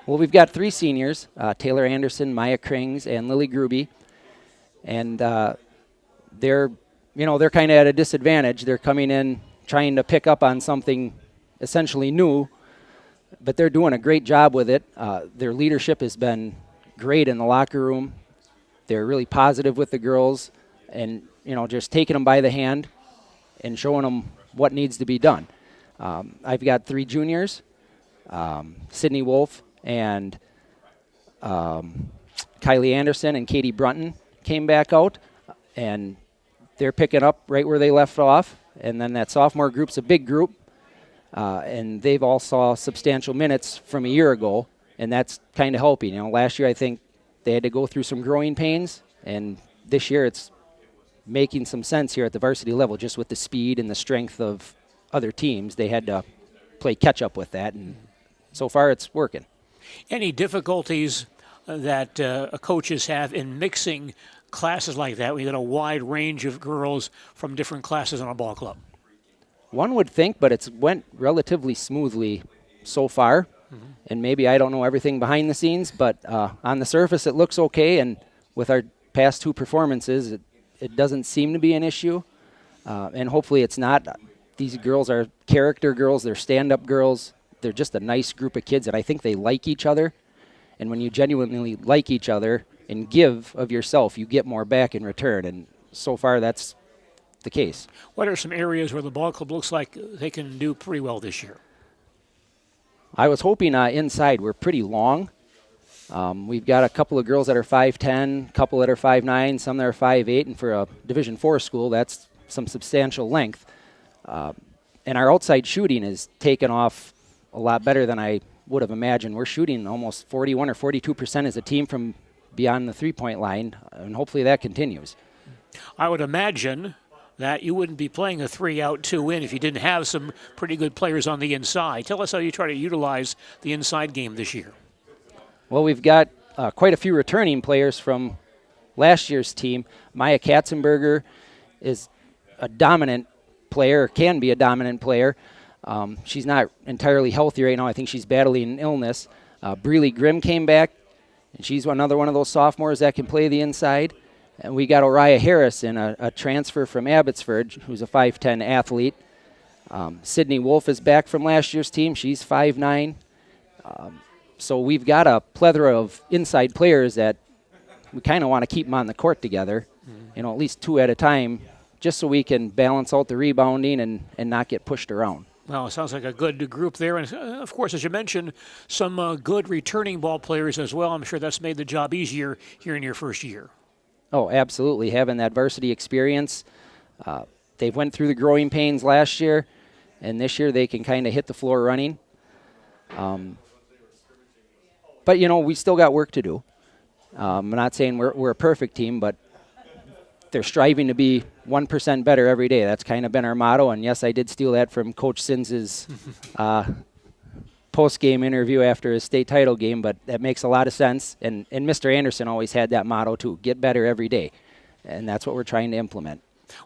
Well, we've got 3 seniors, Taylor Anderson, Maya Krings, and Lily Gruby, and they're kind of at a disadvantage. They're coming in trying to pick up on something essentially new, but they're doing a great job with it. Their leadership has been great in the locker room. They're really positive with the girls, and just taking them by the hand and showing them what needs to be done. I've got 3 juniors, Sydney Wolf and Kylie Anderson and Katie Brunton came back out, and they're picking up right where they left off. And then that sophomore group's a big group, and they've all saw substantial minutes from a year ago, and that's kind of helping. Last year I think they had to go through some growing pains, and this year it's making some sense here at the varsity level, just with the speed and the strength of other teams. They had to play catch-up with that, and so far it's working. Any difficulties that coaches have in mixing classes like that? We got a wide range of girls from different classes on a ball club. One would think, but it's went relatively smoothly so far. Mm-hmm. And maybe I don't know everything behind the scenes, but on the surface it looks okay. And with our past 2 performances, it doesn't seem to be an issue. And hopefully it's not. These girls are character girls. They're stand-up girls. They're just a nice group of kids, and I think they like each other. And when you genuinely like each other and give of yourself, you get more back in return. And so far that's the case. What are some areas where the ball club looks like they can do pretty well this year? I was hoping inside we're pretty long. We've got a couple of girls that are 5'10", a couple that are 5'9", some that are 5'8", and for a Division IV school, that's some substantial length. And our outside shooting is taken off a lot better than I would have imagined. We're shooting almost 41 or 42% as a team from beyond the three-point line, and hopefully that continues. I would imagine that you wouldn't be playing a 3-out, 2-in if you didn't have some pretty good players on the inside. Tell us how you try to utilize the inside game this year. Well, we've got quite a few returning players from last year's team. Maya Katzenberger is a dominant player, can be a dominant player. She's not entirely healthy right now. I think she's battling an illness. Breely Grimm came back, and she's another one of those sophomores that can play the inside. And we got Oriah Harrison, a transfer from Abbotsford, who's a 5'10 athlete. Sydney Wolf is back from last year's team. She's 5'9". So we've got a plethora of inside players that we kind of want to keep them on the court together, at least 2 at a time, just so we can balance out the rebounding and not get pushed around. Well, it sounds like a good group there. And, of course, as you mentioned, some good returning ball players as well. I'm sure that's made the job easier here in your first year. Oh, absolutely. Having that varsity experience. They went through the growing pains last year, and this year they can kind of hit the floor running. But, we still got work to do. I'm not saying we're a perfect team, but they're striving to be 1% better every day. That's kind of been our motto. And, yes, I did steal that from Coach Sins's post-game interview after his state title game, but that makes a lot of sense. And Mr. Anderson always had that motto, too, get better every day. And that's what we're trying to implement.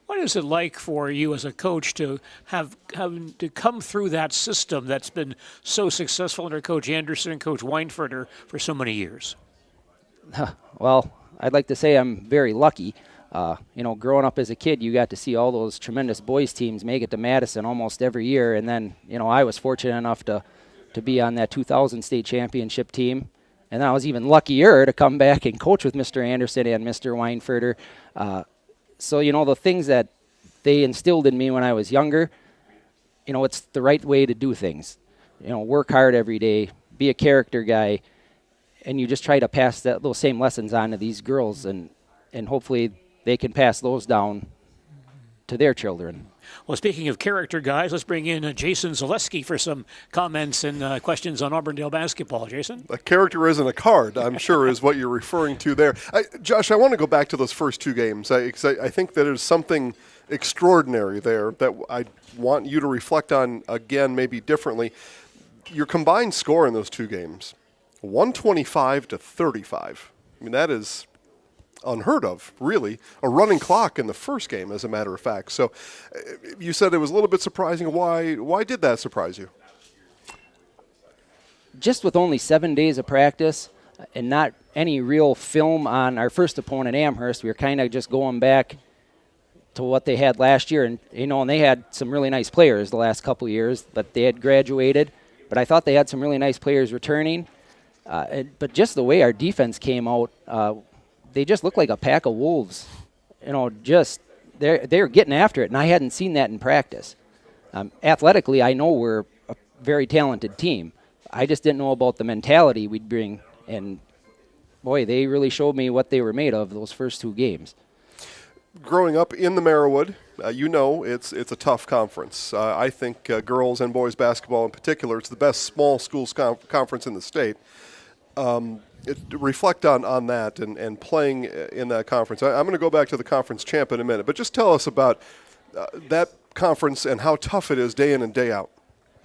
What is it like for you as a coach to have to come through that system that's been so successful under Coach Anderson and Coach Weinfurter for so many years? Well, I'd like to say I'm very lucky. Growing up as a kid, you got to see all those tremendous boys teams make it to Madison almost every year. And then, I was fortunate enough to be on that 2000 state championship team. And I was even luckier to come back and coach with Mr. Anderson and Mr. Weinfurter. So, the things that they instilled in me when I was younger, it's the right way to do things. Work hard every day, be a character guy, and you just try to pass those same lessons on to these girls, and hopefully they can pass those down to their children. Well, speaking of character guys, let's bring in Jason Zaleski for some comments and questions on Auburndale basketball. Jason? A character isn't a card, I'm sure, is what you're referring to there. Josh, I want to go back to those first 2 games. I think that there's something extraordinary there that I want you to reflect on again, maybe differently. Your combined score in those 2 games, 125-35. I mean, that is unheard of, really. A running clock in the first game, as a matter of fact. So you said it was a little bit surprising. Why did that surprise you? Just with only 7 days of practice and not any real film on our first opponent, Amherst, we were kind of just going back to what they had last year. And, and they had some really nice players the last couple of years, but they had graduated. But I thought they had some really nice players returning. But just the way our defense came out, they just look like a pack of wolves. They're getting after it, and I hadn't seen that in practice. Athletically, I know we're a very talented team. I just didn't know about the mentality we'd bring, and boy, they really showed me what they were made of those first 2 games. Growing up in the Merriwood, it's a tough conference. I think girls and boys basketball in particular, it's the best small schools conference in the state. Reflect on that and playing in that conference. I'm going to go back to the conference champ in a minute, but just tell us about that conference and how tough it is day in and day out.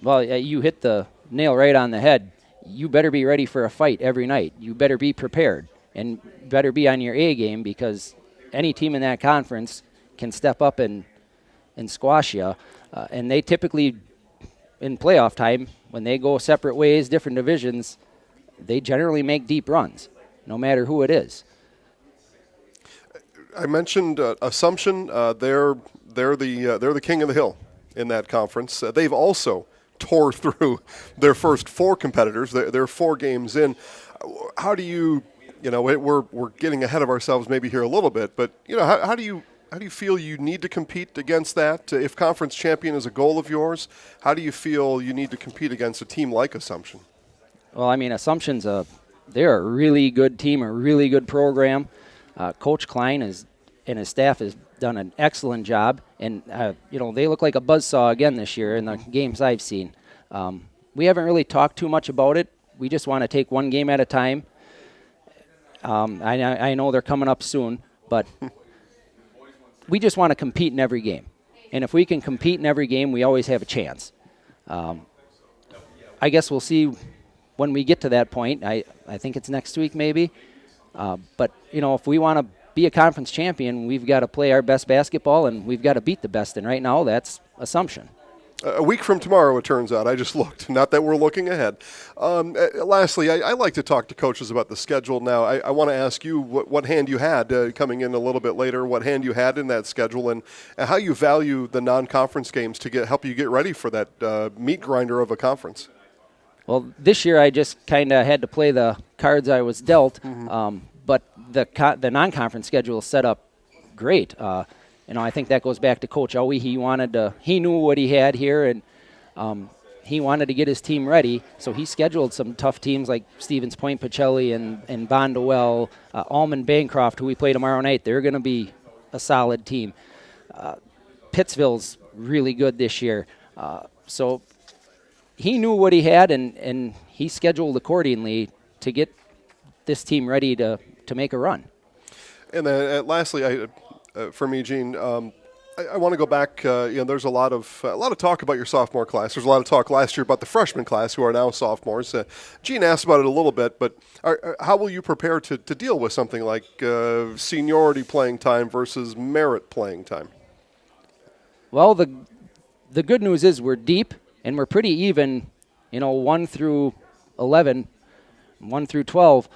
Well, you hit the nail right on the head. You better be ready for a fight every night. You better be prepared and better be on your A game, because any team in that conference can step up and squash you. And they typically, in playoff time, when they go separate ways, different divisions, they generally make deep runs, no matter who it is. I mentioned Assumption. They're the king of the hill in that conference. They've also tore through their first 4 competitors. They're 4 games in. How do you? We're getting ahead of ourselves maybe here a little bit, but how do you feel you need to compete against that? If conference champion is a goal of yours, how do you feel you need to compete against a team like Assumption? Well, I mean, Assumption's they're a really good team, a really good program. Coach Klein and his staff has done an excellent job, and they look like a buzzsaw again this year in the games I've seen. We haven't really talked too much about it. We just want to take one game at a time. I know they're coming up soon, but we just want to compete in every game. And if we can compete in every game, we always have a chance. I guess we'll see when we get to that point. I think it's next week maybe. But, if we want to be a conference champion, we've got to play our best basketball, and we've got to beat the best. And right now, that's assumption. A week from tomorrow, it turns out. I just looked. Not that we're looking ahead. Lastly, I like to talk to coaches about the schedule now. I want to ask you what hand you had coming in a little bit later, what hand you had in that schedule, and how you value the non-conference games to help you get ready for that meat grinder of a conference. Well, this year I just kind of had to play the cards I was dealt, but the non-conference schedule is set up great. I think that goes back to Coach Owie. He knew what he had here, and he wanted to get his team ready. So he scheduled some tough teams like Stevens Point, Pacelli, and Bondwell, Almond Bancroft, who we play tomorrow night. They're going to be a solid team. Pittsville's really good this year. So he knew what he had, and he scheduled accordingly to get this team ready to make a run. And then lastly, for me, Gene, I want to go back. There's a lot of talk about your sophomore class. There's a lot of talk last year about the freshman class who are now sophomores. Gene asked about it a little bit, but how will you prepare to deal with something like seniority playing time versus merit playing time? Well, the good news is we're deep and we're pretty even. 1 through 11, 1 through 12.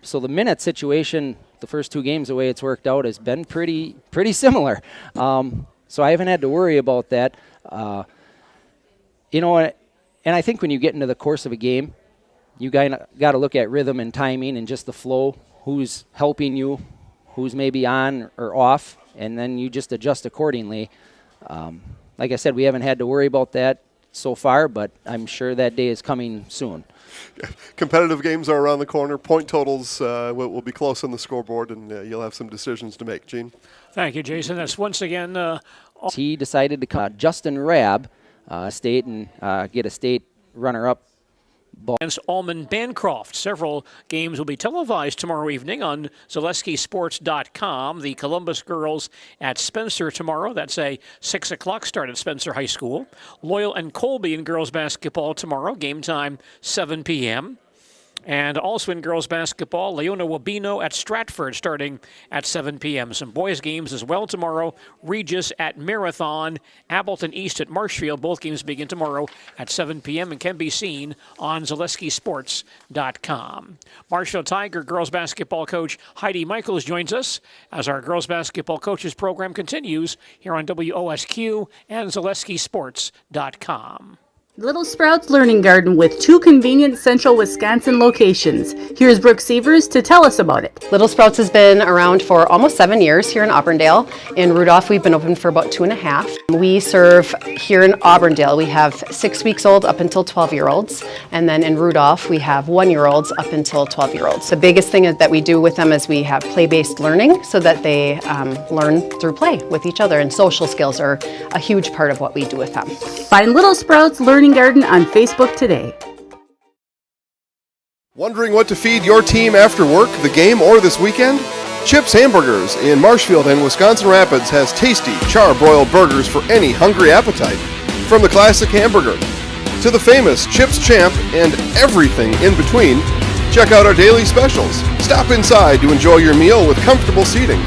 So the minute situation, the first 2 games the way it's worked out has been pretty similar. So I haven't had to worry about that. And I think when you get into the course of a game, you got to look at rhythm and timing and just the flow, who's helping you, who's maybe on or off, and then you just adjust accordingly. Like I said, we haven't had to worry about that so far, but I'm sure that day is coming soon. Competitive games are around the corner. Point totals will be close on the scoreboard, and you'll have some decisions to make. Gene? Thank you, Jason. That's once again... He decided to come Justin Rabb state and get a state runner-up ball. Against Almond Bancroft. Several games will be televised tomorrow evening on ZaleskiSports.com. The Columbus girls at Spencer tomorrow. That's a 6 o'clock start at Spencer High School. Loyal and Colby in girls basketball tomorrow. Game time 7 p.m. And also in girls basketball, Leona Wabino at Stratford starting at 7 p.m. Some boys games as well tomorrow. Regis at Marathon, Appleton East at Marshfield. Both games begin tomorrow at 7 p.m. and can be seen on ZaleskiSports.com. Marshfield Tiger girls basketball coach Heidi Michaels joins us as our girls basketball coaches program continues here on WOSQ and ZaleskiSports.com. Little Sprouts Learning Garden with 2 convenient central Wisconsin locations. Here's Brooke Sievers to tell us about it. Little Sprouts has been around for almost 7 years here in Auburndale. In Rudolph, we've been open for about 2.5. We serve here in Auburndale. We have 6 weeks old up until 12-year-olds. And then in Rudolph, we have 1-year-olds up until 12-year-olds. The biggest thing that we do with them is we have play-based learning so that they learn through play with each other. And social skills are a huge part of what we do with them. Find Little Sprouts Learning Garden on Facebook today. Wondering what to feed your team after work, the game, or this weekend? Chips Hamburgers in Marshfield and Wisconsin Rapids has tasty char-broiled burgers for any hungry appetite. From the classic hamburger to the famous Chips Champ and everything in between, check out our daily specials. Stop inside to enjoy your meal with comfortable seating.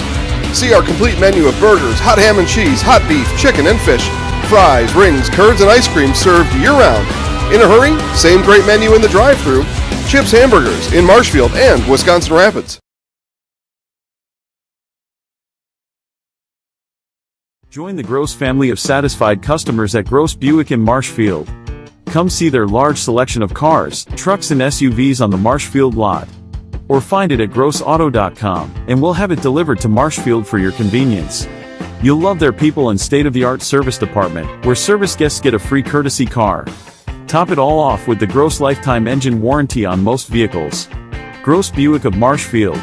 See our complete menu of burgers, hot ham and cheese, hot beef, chicken, and fish. Fries, rings, curds, and ice cream served year-round. In a hurry? Same great menu in the drive-thru. Chips Hamburgers in Marshfield and Wisconsin Rapids. Join the Gross family of satisfied customers at Gross Buick in Marshfield. Come see their large selection of cars, trucks, and SUVs on the Marshfield lot. Or find it at grossauto.com, and we'll have it delivered to Marshfield for your convenience. You'll love their people and state-of-the-art service department, where service guests get a free courtesy car. Top it all off with the Gross lifetime engine warranty on most vehicles. Gross Buick of Marshfield.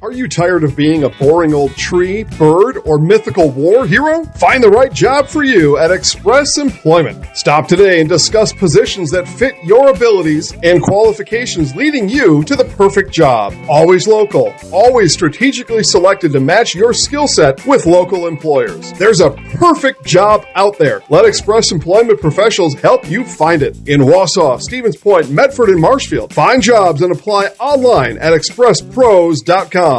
Are you tired of being a boring old tree, bird, or mythical war hero? Find the right job for you at Express Employment. Stop today and discuss positions that fit your abilities and qualifications, leading you to the perfect job. Always local, always strategically selected to match your skill set with local employers. There's a perfect job out there. Let Express Employment professionals help you find it. In Wausau, Stevens Point, Medford, and Marshfield. Find jobs and apply online at expresspros.com.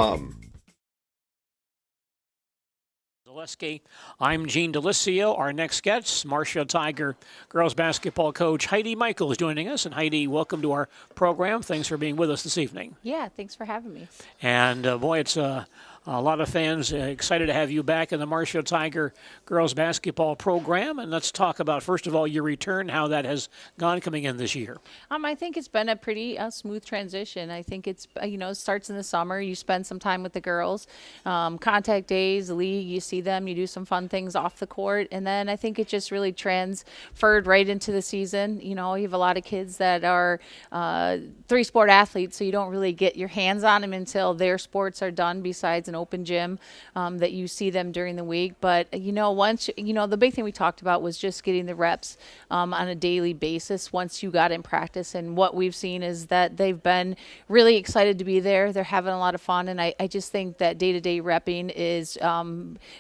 Zaleski. I'm Gene Delisio. Our next guest, Marshfield Tiger girls basketball coach Heidi Michaels joining us. And Heidi, welcome to our program. Thanks for being with us this evening. Yeah, thanks for having me. And boy, it's a lot of fans excited to have you back in the Marshfield Tiger girls basketball program. And let's talk about, first of all, your return, how that has gone coming in this year. I think it's been a pretty smooth transition. I think it's, it starts in the summer. You spend some time with the girls. Contact days, league, you see them, you do some fun things off the court. And then I think it just really transferred right into the season. You have a lot of kids that are three-sport athletes, so you don't really get your hands on them until their sports are done, besides an open gym that you see them during the week. But once the big thing we talked about was just getting the reps on a daily basis once you got in practice. And what we've seen is that they've been really excited to be there. They're having a lot of fun, and I just think that day-to-day repping is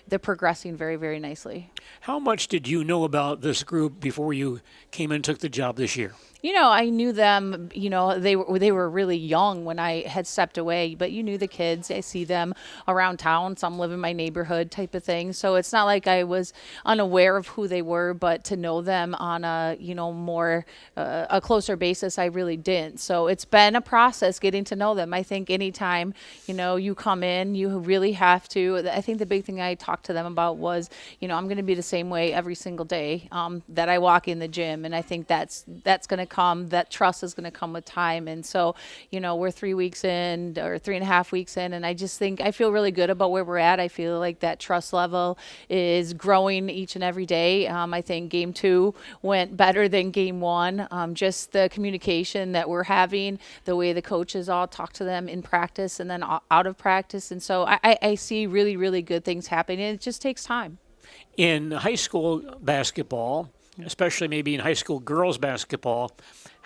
they're progressing very, very nicely. How much did you know about this group before you came and took the job this year? I knew them, they were really young when I had stepped away, but you knew the kids. I see them around town. Some live in my neighborhood type of thing. So it's not like I was unaware of who they were, but to know them on a, more, a closer basis, I really didn't. So it's been a process getting to know them. I think anytime, you come in, you really have to, I think the big thing I talked to them about was, I'm going to be the same way every single day that I walk in the gym. And I think that's going to come, that trust is going to come with time. And so, we're 3 weeks in or 3.5 weeks in, and I just think I feel really good about where we're at. I feel like that trust level is growing each and every day. I think game 2 went better than game 1. Just the communication that we're having, the way the coaches all talk to them in practice and then out of practice. And so I see really, really good things happening. It just takes time. In high school basketball, especially maybe in high school girls basketball,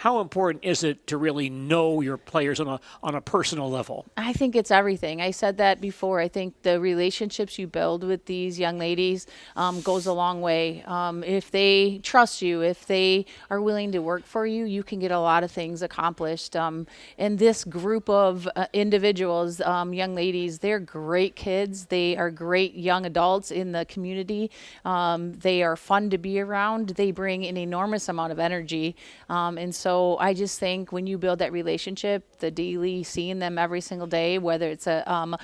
how important is it to really know your players on a personal level? I think it's everything. I said that before. I think the relationships you build with these young ladies goes a long way. If they trust you, if they are willing to work for you, you can get a lot of things accomplished. And this group of individuals, young ladies, they're great kids. They are great young adults in the community. They are fun to be around. They bring an enormous amount of energy. And so I just think when you build that relationship, the daily seeing them every single day, whether it's a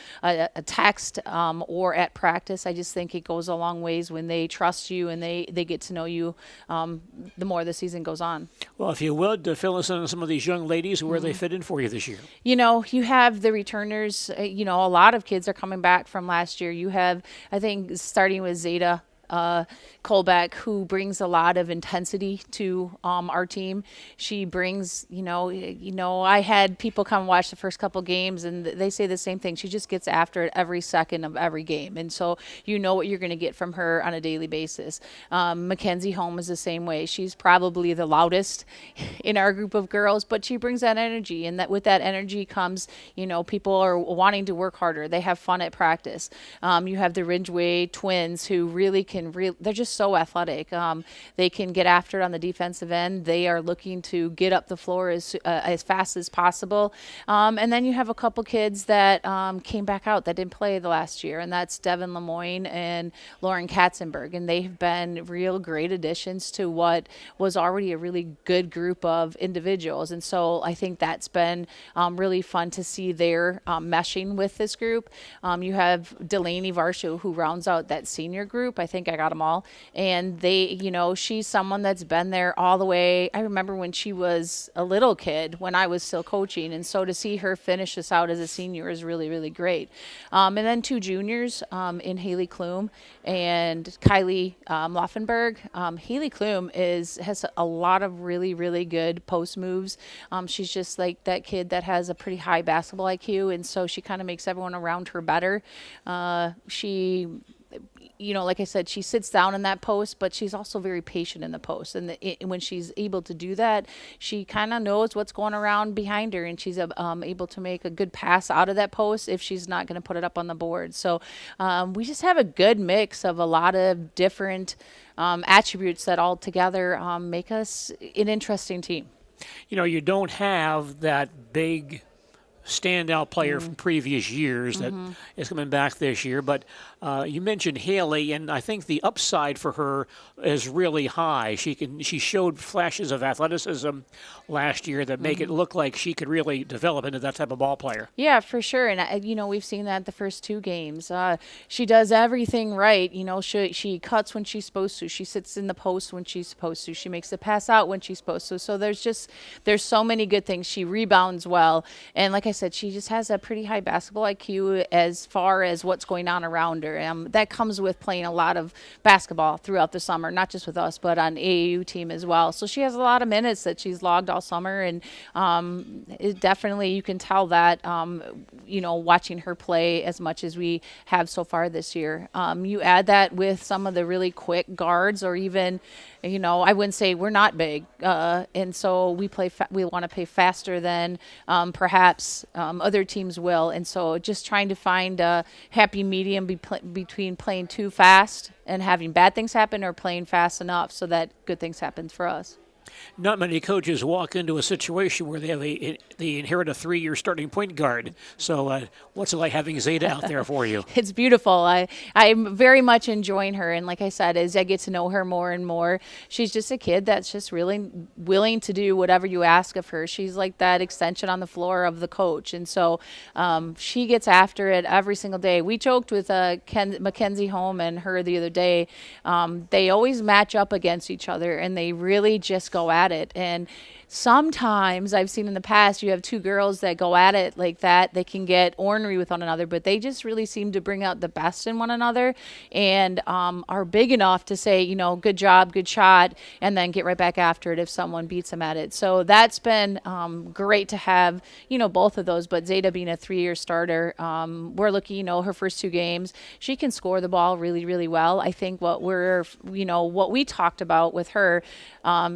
text or at practice, I just think it goes a long ways when they trust you and they get to know you the more the season goes on. Well, if you would, fill us in on some of these young ladies, where they fit in for you this year. You have the returners. A lot of kids are coming back from last year. You have, I think, starting with Zeta Colbeck, who brings a lot of intensity to our team. She brings, I had people come watch the first couple games, and they say the same thing. She just gets after it every second of every game. And so you know what you're going to get from her on a daily basis. Mackenzie Holm is the same way. She's probably the loudest in our group of girls, but she brings that energy. And that with that energy comes, people are wanting to work harder. They have fun at practice. You have the Ridgeway twins, who really they're just so athletic. They can get after it on the defensive end. They are looking to get up the floor as fast as possible. And then you have a couple kids that came back out that didn't play the last year, and that's Devin Lemoyne and Lauren Katzenberg. And they've been real great additions to what was already a really good group of individuals. And so I think that's been really fun to see their meshing with this group. You have Delaney Varsho, who rounds out that senior group. I think I got them all. And they, she's someone that's been there all the way. I remember when she was a little kid, when I was still coaching. And so to see her finish this out as a senior is really, really great. And then 2 juniors in Haley Klum and Kylie Laufenberg. Haley Klum has a lot of really, really good post moves. She's just like that kid that has a pretty high basketball IQ. And so she kind of makes everyone around her better. She like I said, she sits down in that post, but she's also very patient in the post. And when she's able to do that, she kind of knows what's going around behind her, and she's able to make a good pass out of that post if she's not going to put it up on the board. So we just have a good mix of a lot of different attributes that all together make us an interesting team. You don't have that big standout player from previous years that is coming back this year. But you mentioned Haley, and I think the upside for her is really high. She showed flashes of athleticism last year that make it look like she could really develop into that type of ball player. Yeah, for sure. And, we've seen that the first 2 games. She does everything right. She cuts when she's supposed to. She sits in the post when she's supposed to. She makes the pass out when she's supposed to. So there's so many good things. She rebounds well. And like I said, she just has a pretty high basketball IQ as far as what's going on around her. That comes with playing a lot of basketball throughout the summer, not just with us, but on AAU team as well. So she has a lot of minutes that she's logged all summer. And it definitely, you can tell that, watching her play as much as we have so far this year. You add that with some of the really quick guards, or even, I wouldn't say we're not big. And so we want to play faster than perhaps other teams will. And so just trying to find a happy medium between playing too fast and having bad things happen, or playing fast enough so that good things happen for us. Not many coaches walk into a situation where they inherit a 3-year starting point guard. So what's it like having Zeta out there for you? It's beautiful. I'm very much enjoying her. And like I said, as I get to know her more and more, she's just a kid that's just really willing to do whatever you ask of her. She's like that extension on the floor of the coach. And so she gets after it every single day. We joked with Mackenzie Home and her the other day. They always match up against each other, and they really just go at it. And sometimes I've seen in the past, you have 2 girls that go at it like that. They can get ornery with one another, but they just really seem to bring out the best in one another, and are big enough to say, good job, good shot, and then get right back after it if someone beats them at it. So that's been great to have, both of those. But Zeta being a 3-year starter, we're looking, her first 2 games, she can score the ball really, really well. I think what we talked about with her,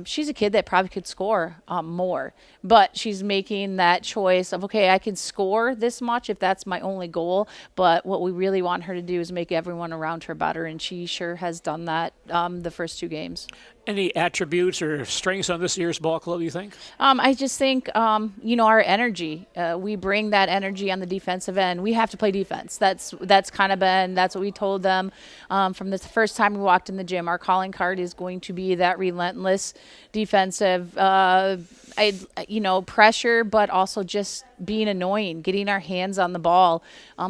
she's a kid that probably could score more, but she's making that choice of, okay, I can score this much if that's my only goal, but what we really want her to do is make everyone around her better, and she sure has done that the first 2 games. Any attributes or strengths on this year's ball club, you think? I just think, our energy. We bring that energy on the defensive end. We have to play defense. That's what we told them from the first time we walked in the gym. Our calling card is going to be that relentless defensive pressure, but also just being annoying, getting our hands on the ball,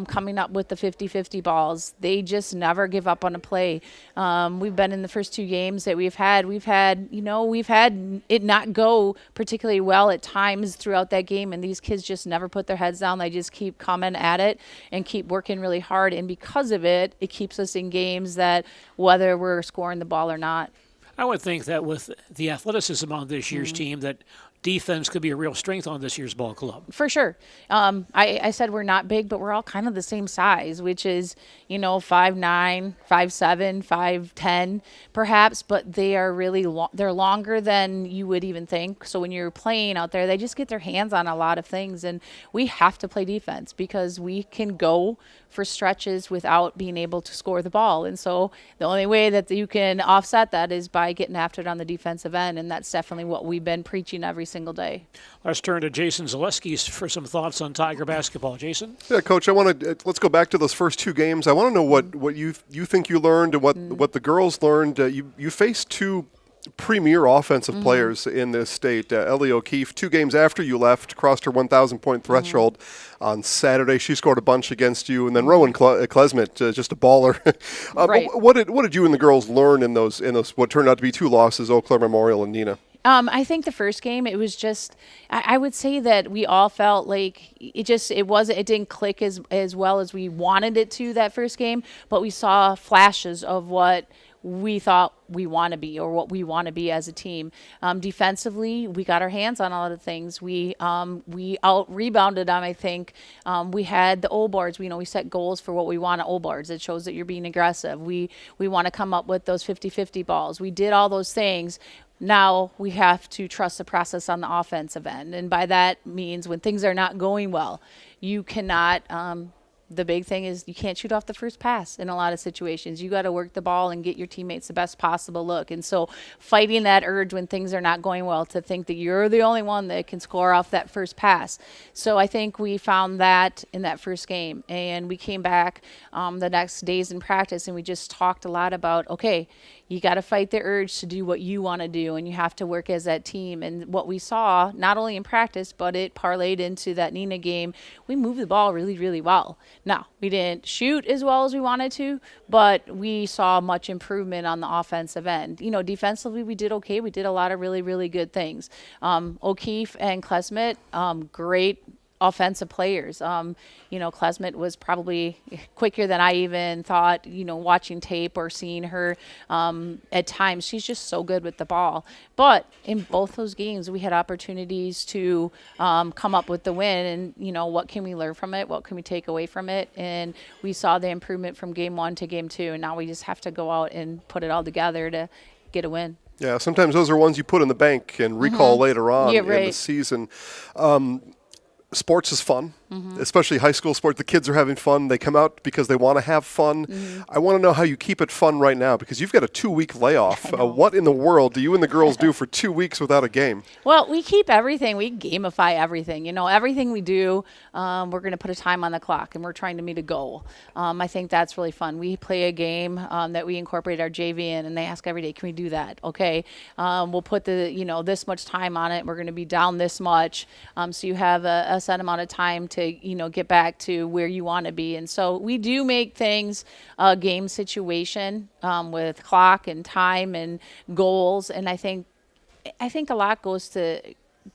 coming up with the 50-50 balls. They just never give up on a play. We've been in the first 2 games that we've had it not go particularly well at times throughout that game, and these kids just never put their heads down. They just keep coming at it and keep working really hard, and because of it, it keeps us in games that whether we're scoring the ball or not. I would think that with the athleticism on this year's team, that defense could be a real strength on this year's ball club. For sure. I said we're not big, but we're all kind of the same size, which is, 5'9", 5'7", 5'10", perhaps, but they are really they're longer than you would even think. So when you're playing out there, they just get their hands on a lot of things, and we have to play defense because we can go for stretches without being able to score the ball. And so the only way that you can offset that is by getting after it on the defensive end, and that's definitely what we've been preaching every single day. Let's turn to Jason Zaleski for some thoughts on Tiger basketball. Jason? Yeah, Coach, let's go back to those first 2 games. I want to know what you think you learned and what the girls learned. You faced 2 premier offensive players in this state. Ellie O'Keefe, 2 games after you left, crossed her 1,000-point threshold on Saturday. She scored a bunch against you, and then Rowan Klesmit, just a baller. Right. What did you and the girls learn in those what turned out to be 2 losses, Eau Claire Memorial and Neenah? I think the first game, it was just, I would say that we all felt like it didn't click as well as we wanted it to that first game, but we saw flashes of what we thought we want to be, or what we want to be as a team. Defensively, we got our hands on a lot of things. We out rebounded them. I think we had the O boards. We set goals for what we want at O boards. It shows that you're being aggressive. We want to come up with those 50-50 balls. We did all those things. Now we have to trust the process on the offensive end. And by that means when things are not going well, you cannot the big thing is you can't shoot off the first pass in a lot of situations. You got to work the ball and get your teammates the best possible look. And so fighting that urge when things are not going well to think that you're the only one that can score off that first pass. So I think we found that in that first game. And we came back the next days in practice, and we just talked a lot about, okay, you got to fight the urge to do what you want to do, and you have to work as that team. And what we saw, not only in practice, but it parlayed into that Neenah game, we moved the ball really, really well. Now, we didn't shoot as well as we wanted to, but we saw much improvement on the offensive end. You know, defensively, we did okay. We did a lot of really, really good things. O'Keefe and Klesmit, great offensive players. You know, Klesmit was probably quicker than I even thought, you know, watching tape or seeing her at times. She's just so good with the ball. But in both those games, we had opportunities to come up with the win. And, you know, what can we learn from it? What can we take away from it? And we saw the improvement from game 1 to game 2. And now we just have to go out and put it all together to get a win. Yeah, sometimes those are ones you put in the bank and recall later on in the season. Sports is fun, especially high school sports. The kids are having fun. They come out because they want to have fun. I want to know how you keep it fun right now, because you've got a 2-week layoff. What in the world do you and the girls do for 2 weeks without a game? Well, we keep everything. We gamify everything. You know, everything we do, we're going to put a time on the clock, and we're trying to meet a goal. I think that's really fun. We play a game that we incorporate our JV in, and they ask every day, can we do that? Okay, we'll put the, you know, this much time on it. We're going to be down this much. So you have a set amount of time to, you know, get back to where you want to be. And so we do make things a game situation with clock and time and goals. And I think a lot goes to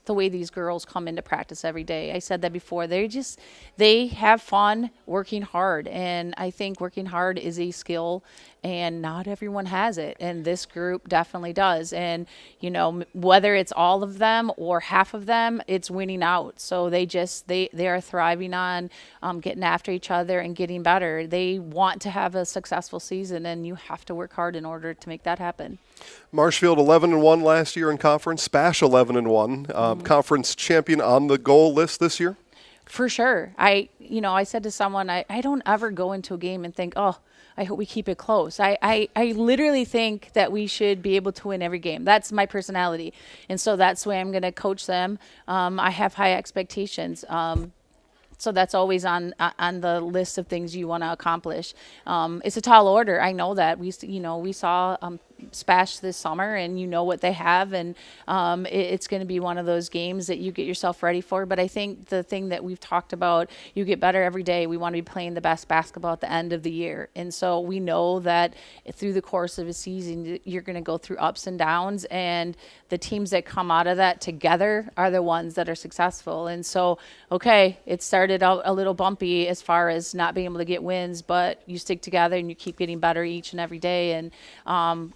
the way these girls come into practice every day. I said that before. They have fun working hard. And I think working hard is a skill, and not everyone has it. And this group definitely does. And, you know, whether it's all of them or half of them, it's winning out. So they are thriving on getting after each other and getting better. They want to have a successful season, and you have to work hard in order to make that happen. Marshfield 11-1 last year in conference, Spash 11-1, conference champion on the goal list this year? For sure. I said to someone, I don't ever go into a game and think, oh, I hope we keep it close. I literally think that we should be able to win every game. That's my personality. And so that's the way I'm going to coach them. I have high expectations. So that's always on the list of things you want to accomplish. It's a tall order. I know that. We saw Spash this summer, and you know what they have, and it's going to be one of those games that you get yourself ready for. But I think the thing that we've talked about, you get better every day. We want to be playing the best basketball at the end of the year. And so we know that through the course of a season, you're going to go through ups and downs, and the teams that come out of that together are the ones that are successful. And so, okay, it started out a little bumpy as far as not being able to get wins, but you stick together and you keep getting better each and every day. And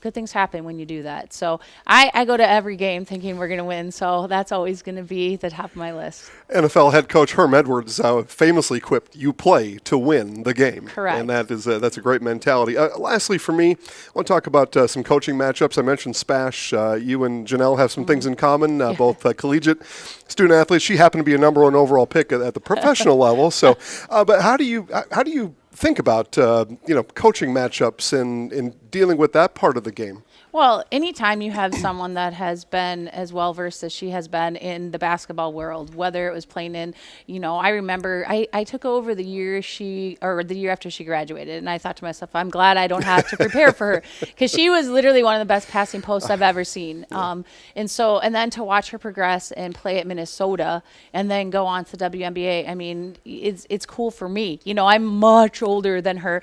good things happen when you do that. So I go to every game thinking we're going to win. So that's always going to be the top of my list. NFL head coach Herm Edwards famously quipped, "You play to win the game." Correct. And that's a great mentality. Lastly, for me, I want to talk about some coaching matchups. I mentioned Spash. You and Janelle have some things in common, both collegiate student athletes. She happened to be a number 1 overall pick at the professional level. So, but how do you think about coaching matchups and dealing with that part of the game? Well, anytime you have someone that has been as well versed as she has been in the basketball world, whether it was playing in, I remember I took over the year after she graduated, and I thought to myself, I'm glad I don't have to prepare for her, because she was literally one of the best passing posts I've ever seen. Yeah. And then to watch her progress and play at Minnesota and then go on to the WNBA, I mean, it's cool for me. I'm much older than her.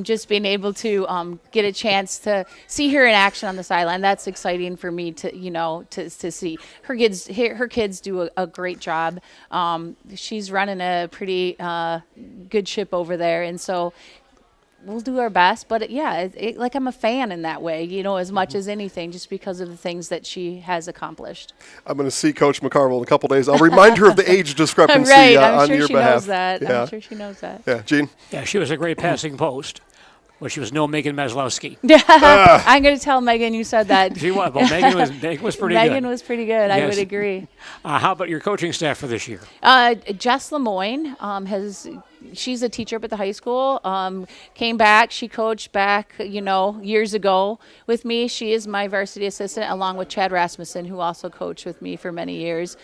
Just being able to get a chance to see her in action on the sideline, that's exciting for me to see. Her kids do a great job. She's running a pretty good ship over there, and so we'll do our best. But like I'm a fan in that way, as much as anything, just because of the things that she has accomplished. I'm going to see Coach McCarville in a couple days. I'll remind her of the age discrepancy right. on sure your she behalf. Knows that. Yeah. I'm sure she knows that. Yeah, Gene? Yeah, she was a great passing post. Well, she was no Megan Maslowski. I'm going to tell Megan you said that. She was. Well, Megan was pretty good. Megan was pretty good. Yes. I would agree. How about your coaching staff for this year? Jess Lemoyne has she's a teacher up at the high school. Came back. She coached back, years ago with me. She is my varsity assistant, along with Chad Rasmussen, who also coached with me for many years.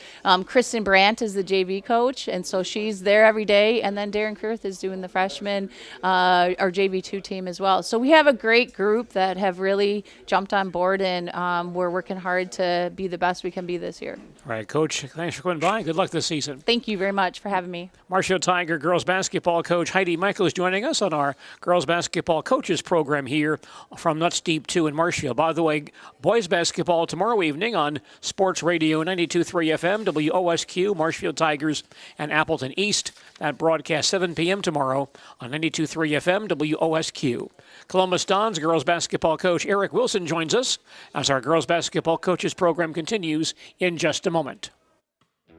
Kristen Brandt is the JV coach, and so she's there every day. And then Darren Kurth is doing the freshman, our JV2 team as well. So we have a great group that have really jumped on board, and we're working hard to be the best we can be this year. All right, Coach, thanks for coming by. Good luck this season. Thank you very much for having me. Marshfield Tiger girls basketball coach Heidi Michaels joining us on our girls basketball coaches program here from Nutz Deep 2 in Marshfield. By the way, boys basketball tomorrow evening on Sports Radio 92.3 FM, WOSQ, Marshfield Tigers and Appleton East. That broadcast 7 p.m. tomorrow on 92.3 FM, WOSQ. Columbus Dons girls basketball coach Eric Wilson joins us as our girls basketball coaches program continues in just a moment.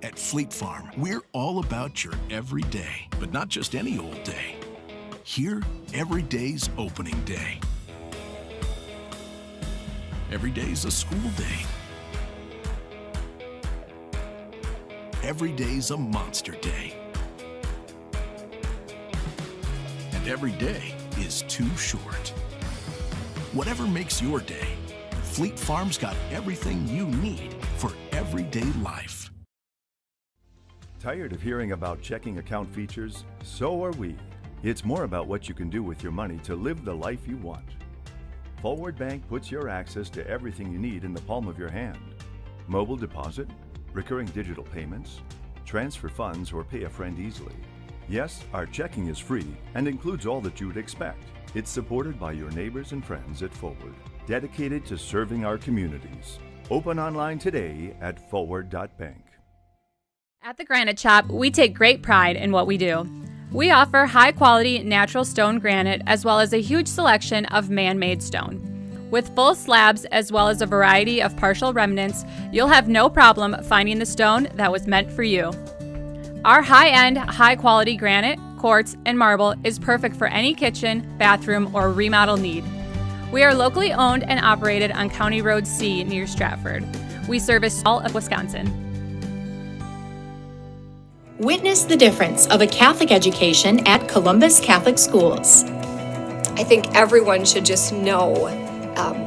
At Fleet Farm, we're all about your every day, but not just any old day. Here, every day's opening day. Every day's a school day. Every day's a monster day. And every day is too short. Whatever makes your day, Fleet Farm's got everything you need for everyday life. Tired of hearing about checking account features? So are we. It's more about what you can do with your money to live the life you want. Forward Bank puts your access to everything you need in the palm of your hand. Mobile deposit, recurring digital payments, transfer funds, or pay a friend easily. Yes, our checking is free and includes all that you would expect. It's supported by your neighbors and friends at Forward, dedicated to serving our communities. Open online today at forward.bank. At the Granite Shop, we take great pride in what we do. We offer high-quality natural stone granite as well as a huge selection of man-made stone. With full slabs as well as a variety of partial remnants, you'll have no problem finding the stone that was meant for you. Our high-end, high-quality granite, quartz, and marble is perfect for any kitchen, bathroom, or remodel need. We are locally owned and operated on County Road C near Stratford. We service all of Wisconsin. Witness the difference of a Catholic education at Columbus Catholic Schools. I think everyone should just know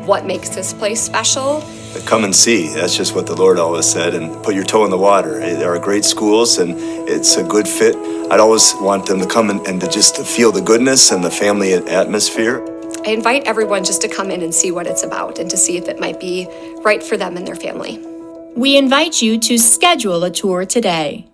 what makes this place special. Come and see. That's just what the Lord always said, and put your toe in the water. There are great schools, and it's a good fit. I'd always want them to come and to just to feel the goodness and the family atmosphere. I invite everyone just to come in and see what it's about and to see if it might be right for them and their family. We invite you to schedule a tour today.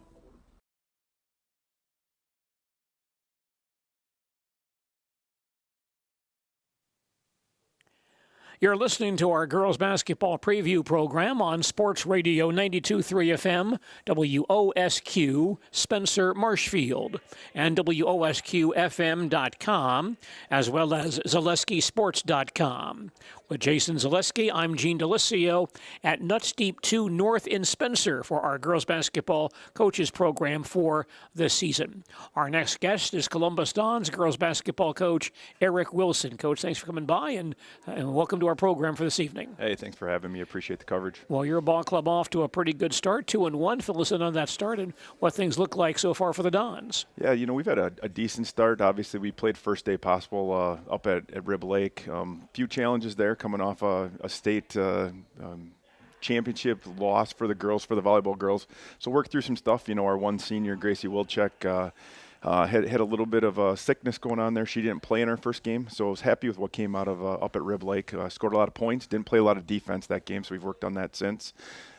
You're listening to our girls basketball preview program on Sports Radio 92.3 FM, WOSQ, Spencer, Marshfield, and WOSQFM.com, as well as ZaleskiSports.com. With Jason Zaleski, I'm Gene Delisio at Nutz Deep 2 North in Spencer for our girls basketball coaches program for this season. Our next guest is Columbus Dons girls basketball coach Eric Wilson. Coach, thanks for coming by and welcome to our program for this evening. Hey, thanks for having me. Appreciate the coverage. Well, your ball club off to a pretty good start, 2-1. Fill us in on that start and what things look like so far for the Dons. Yeah, we've had a decent start. Obviously, we played first day possible up at Rib Lake. Few challenges there coming off a state championship loss for the girls, for the volleyball girls. So worked through some stuff. Our one senior, Gracie Wilczek, had a little bit of sickness going on there. She didn't play in her first game, so I was happy with what came out of up at Rib Lake. Scored a lot of points, didn't play a lot of defense that game, so we've worked on that since.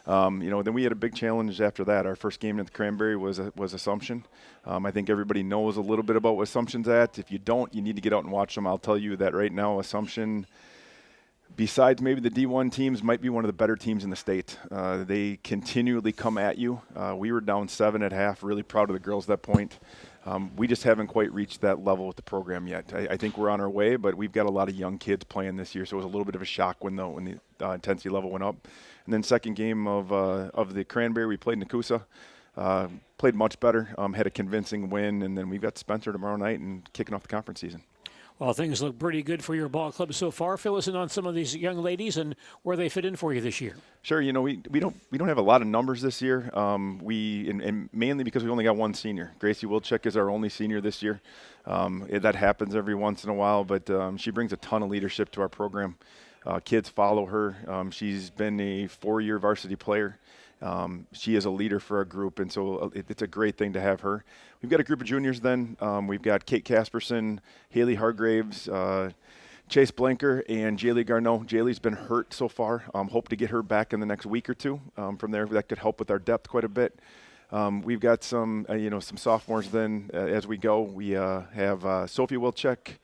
Then we had a big challenge after that. Our first game at the Cranberry was Assumption. I think everybody knows a little bit about what Assumption's at. If you don't, you need to get out and watch them. I'll tell you that right now, Assumption, besides maybe the D1 teams, might be one of the better teams in the state. They continually come at you. We were down 7 at half, really proud of the girls at that point. We just haven't quite reached that level with the program yet. I think we're on our way, but we've got a lot of young kids playing this year, so it was a little bit of a shock when the intensity level went up. And then second game of the Cranberry, we played Nakusa. Played much better, had a convincing win, and then we've got Spencer tomorrow night and kicking off the conference season. Well, things look pretty good for your ball club so far. Fill us in on some of these young ladies and where they fit in for you this year. Sure. You know, we don't have a lot of numbers this year. And mainly because we only got one senior. Gracie Wilczek is our only senior this year. That happens every once in a while, but she brings a ton of leadership to our program. Kids follow her. She's been a 4-year varsity player. She is a leader for our group, and so it's a great thing to have her. We've got a group of juniors then. We've got Kate Casperson, Haley Hargraves, Chase Blanker, and Jaylee Garneau. Jaylee's been hurt so far. Hope to get her back in the next week or two. From there, that could help with our depth quite a bit. We've got some sophomores then as we go. We have Sophie Wilczek,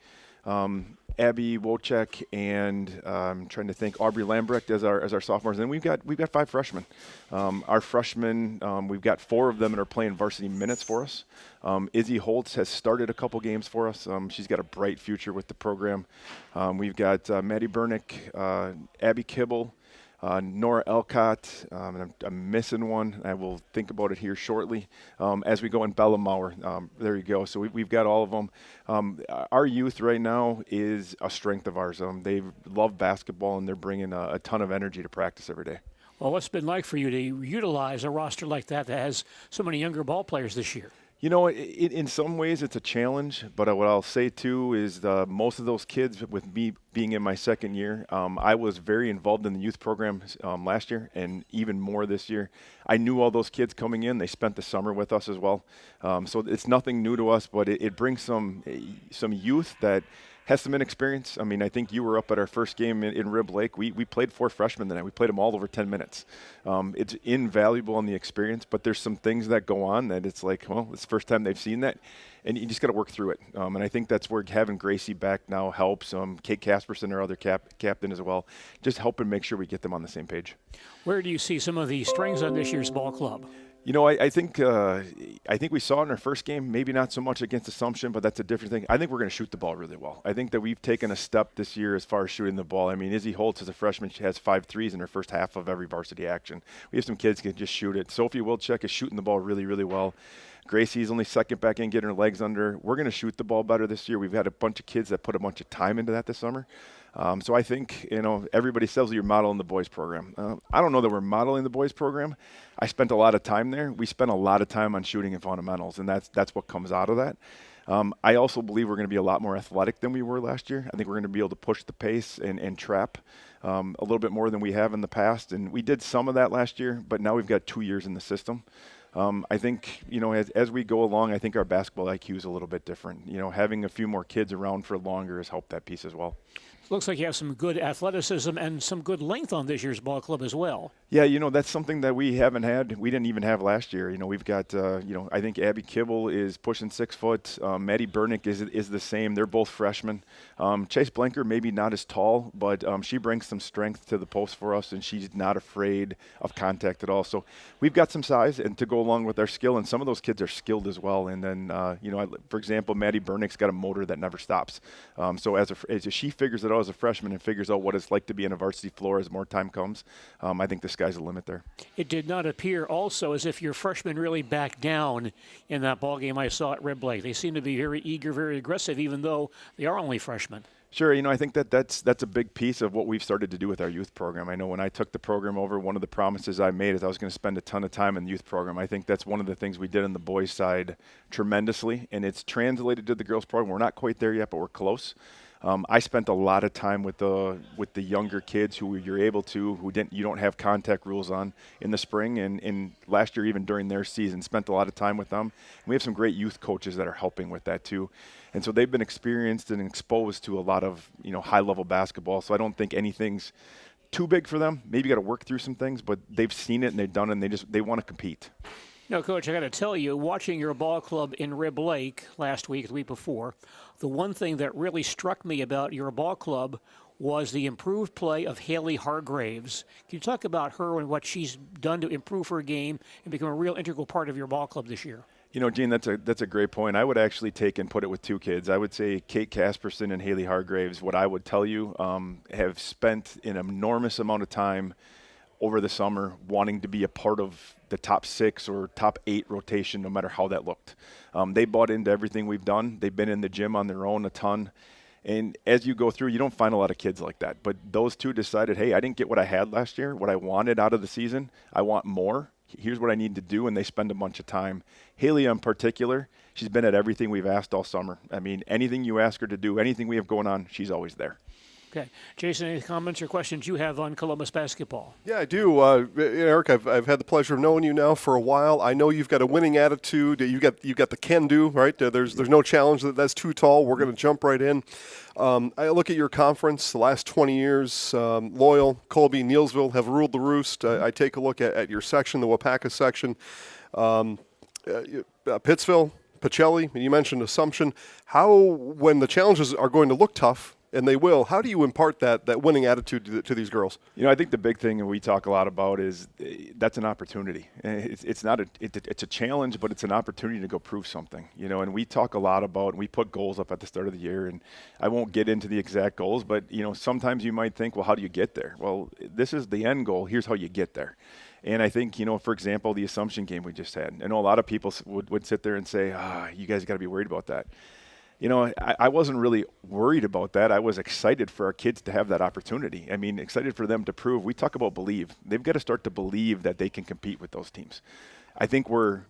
Abby Wojcik, and I'm trying to think, Aubrey Lambrecht as our sophomores. And we've got 5 freshmen. Our freshmen, we've got 4 of them that are playing varsity minutes for us. Izzy Holtz has started a couple games for us. She's got a bright future with the program. We've got Maddie Bernick, Abby Kibble, Nora Elcott, and I'm missing one. I will think about it here shortly as we go in Bella Maurer. There you go. So we've got all of them. Our youth right now is a strength of ours. They love basketball, and they're bringing a ton of energy to practice every day. Well, what's it been like for you to utilize a roster like that has so many younger ball players this year? You know, in some ways it's a challenge, but what I'll say too is most of those kids, with me being in my second year, I was very involved in the youth program last year and even more this year. I knew all those kids coming in. They spent the summer with us as well. So it's nothing new to us, but it brings some youth that has some inexperience. I mean, I think you were up at our first game in Rib Lake. We played 4 freshmen tonight. We played them all over 10 minutes. It's invaluable in the experience, but there's some things that go on that it's like, well, it's the first time they've seen that, and you just got to work through it. And I think that's where having Gracie back now helps. Kate Casperson, our other captain as well, just helping make sure we get them on the same page. Where do you see some of the strengths on this year's ball club? You know, I think we saw in our first game, maybe not so much against Assumption, but that's a different thing. I think we're going to shoot the ball really well. I think that we've taken a step this year as far as shooting the ball. I mean, Izzy Holtz, as a freshman, she has 5 threes in her first half of every varsity action. We have some kids who can just shoot it. Sophie Wilczek is shooting the ball really, really well. Gracie's only second back in, getting her legs under. We're going to shoot the ball better this year. We've had a bunch of kids that put a bunch of time into that this summer. So I think, everybody says you're modeling the boys program. I don't know that we're modeling the boys program. I spent a lot of time there. We spent a lot of time on shooting and fundamentals, and that's what comes out of that. I also believe we're going to be a lot more athletic than we were last year. I think we're going to be able to push the pace and trap a little bit more than we have in the past. And we did some of that last year, but now we've got 2 years in the system. I think, as we go along, I think our basketball IQ is a little bit different. Having a few more kids around for longer has helped that piece as well. Looks like you have some good athleticism and some good length on this year's ball club as well. Yeah, that's something that we haven't had. We didn't even have last year. We've got, I think Abby Kibble is pushing 6 foot. Maddie Bernick is the same. They're both freshmen. Chase Blanker, maybe not as tall, but she brings some strength to the post for us, and she's not afraid of contact at all. So we've got some size and to go along with our skill, and some of those kids are skilled as well. And then, for example, Maddie Bernick's got a motor that never stops. So as she figures it out as a freshman and figures out what it's like to be on a varsity floor as more time comes, I think the sky's the limit there. It did not appear also as if your freshmen really backed down in that ball game I saw at Rib Lake. They seem to be very eager, very aggressive, even though they are only freshmen. Sure, I think that's a big piece of what we've started to do with our youth program. I know when I took the program over, one of the promises I made is I was going to spend a ton of time in the youth program. I think that's one of the things we did on the boys' side tremendously, and it's translated to the girls' program. We're not quite there yet, but we're close. I spent a lot of time with the younger kids who you don't have contact rules on in the spring, and last year even during their season, spent a lot of time with them. And we have some great youth coaches that are helping with that too. And so they've been experienced and exposed to a lot of high-level basketball. So I don't think anything's too big for them. Maybe you got to work through some things, but they've seen it and they've done it, and they want to compete. No, Coach, I got to tell you, watching your ball club in Rib Lake last week, the week before, the one thing that really struck me about your ball club was the improved play of Haley Hargraves. Can you talk about her and what she's done to improve her game and become a real integral part of your ball club this year? Gene, that's a great point. I would actually take and put it with 2 kids. I would say Kate Casperson and Haley Hargraves, what I would tell you, have spent an enormous amount of time over the summer wanting to be a part of the top 6 or top 8 rotation, no matter how that looked. They bought into everything we've done. They've been in the gym on their own a ton. And as you go through, you don't find a lot of kids like that. But those two decided, hey, I didn't get what I had last year, what I wanted out of the season. I want more. Here's what I need to do, and they spend a bunch of time. Haley in particular, she's been at everything we've asked all summer. I mean, anything you ask her to do, anything we have going on, she's always there. Okay. Jason, any comments or questions you have on Columbus basketball? Yeah, I do. Eric, I've had the pleasure of knowing you now for a while. I know you've got a winning attitude. You got the can-do, right? There's no challenge that's too tall. We're going to jump right in. I look at your conference, the last 20 years, Loyal, Colby, Neillsville have ruled the roost. I take a look at your section, the Wapaka section. Pittsville, Pacelli, you mentioned Assumption. How, when the challenges are going to look tough, and they will, how do you impart that winning attitude to these girls? You know, I think the big thing we talk a lot about is that's an opportunity. It's not it's a challenge, but it's an opportunity to go prove something. You know, and we talk a lot about, we put goals up at the start of the year, and I won't get into the exact goals, but, you know, sometimes you might think, well, how do you get there? Well, this is the end goal. Here's how you get there. And I think, you know, for example, the Assumption game we just had, I know a lot of people would sit there and say, you guys got to be worried about that. You know, I wasn't really worried about that. I was excited for our kids to have that opportunity. I mean, excited for them to prove. We talk about believe. They've got to start to believe that they can compete with those teams. I think we're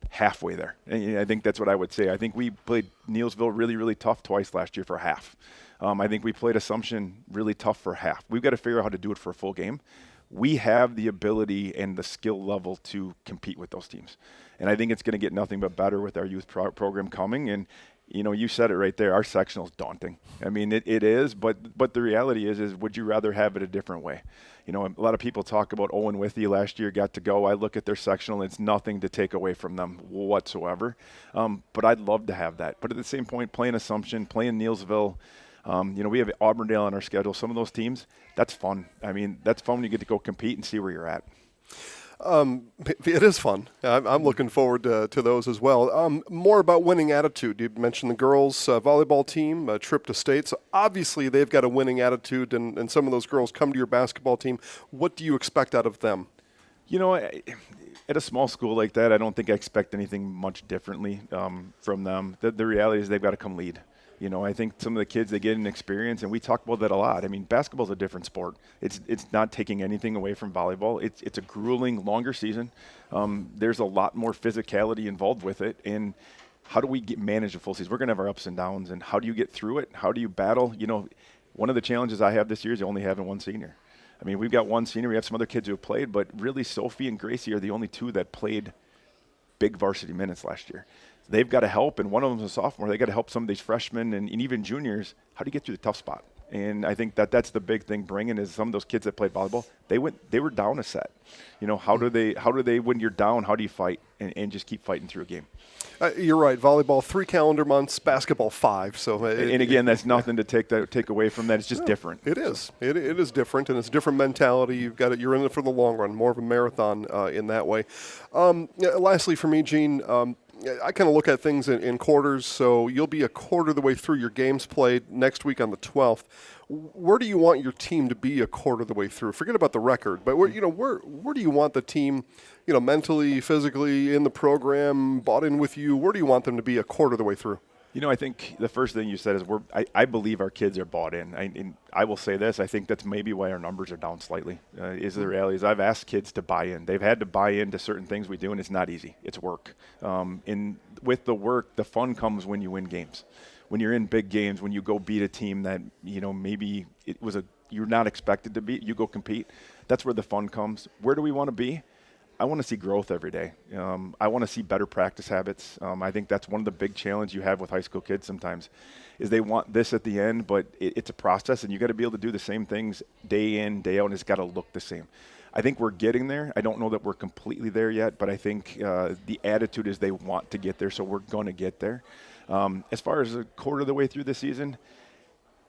halfway there. And I think that's what I would say. I think we played Neillsville really, really tough twice last year for half. I think we played Assumption really tough for half. We've got to figure out how to do it for a full game. We have the ability and the skill level to compete with those teams. And I think it's going to get nothing but better with our youth program coming. And you know, you said it right there. Our sectional is daunting. I mean, it is, but the reality is would you rather have it a different way? You know, a lot of people talk about Owen Withey last year got to go. I look at their sectional, and it's nothing to take away from them whatsoever. But I'd love to have that. But at the same point, playing Assumption, playing Neillsville, you know, we have Auburndale on our schedule. Some of those teams, that's fun. I mean, that's fun when you get to go compete and see where you're at. It is fun. I'm looking forward to those as well. More about winning attitude. You mentioned the girls' volleyball team, trip to state. So obviously they've got a winning attitude, and some of those girls come to your basketball team. What do you expect out of them? You know, at a small school like that, I don't think I expect anything much differently from them. The reality is they've got to come lead. You know, I think some of the kids, they get an experience, and we talk about that a lot. I mean, basketball's a different sport. It's not taking anything away from volleyball. It's a grueling, longer season. There's a lot more physicality involved with it. And how do we manage a full season? We're going to have our ups and downs, and how do you get through it? How do you battle? You know, one of the challenges I have this year is only having one senior. I mean, we've got one senior. We have some other kids who have played, but really Sophie and Gracie are the only two that played big varsity minutes last year. They've got to help, and one of them is a sophomore. They got to help some of these freshmen and even juniors. How do you get through the tough spot? And I think that's the big thing bringing is some of those kids that played volleyball. They were down a set. You know, how do they when you're down? How do you fight and just keep fighting through a game? You're right. Volleyball 3 calendar months, basketball 5. So and again, that's nothing to take away from that. It's just different. It is. It is different, and it's a different mentality. You're in it for the long run, more of a marathon in that way. Lastly, for me, Gene. I kind of look at things in quarters, so you'll be a quarter of the way through your games played next week on the 12th. Where do you want your team to be a quarter of the way through? Forget about the record, but where do you want the team, you know, mentally, physically, in the program, bought in with you? Where do you want them to be a quarter of the way through? You know, I think the first thing you said is I believe our kids are bought in. And I will say this, I think that's maybe why our numbers are down slightly, is the reality is I've asked kids to buy in. They've had to buy into certain things we do, and it's not easy. It's work. And with the work, the fun comes when you win games. When you're in big games, when you go beat a team that, you know, maybe you're not expected to beat, you go compete. That's where the fun comes. Where do we want to be? I want to see growth every day. I want to see better practice habits. I think that's one of the big challenges you have with high school kids sometimes is they want this at the end, but it's a process, and you got to be able to do the same things day in, day out, and it's got to look the same. I think we're getting there. I don't know that we're completely there yet, but I think the attitude is they want to get there, so we're going to get there. As far as a quarter of the way through the season,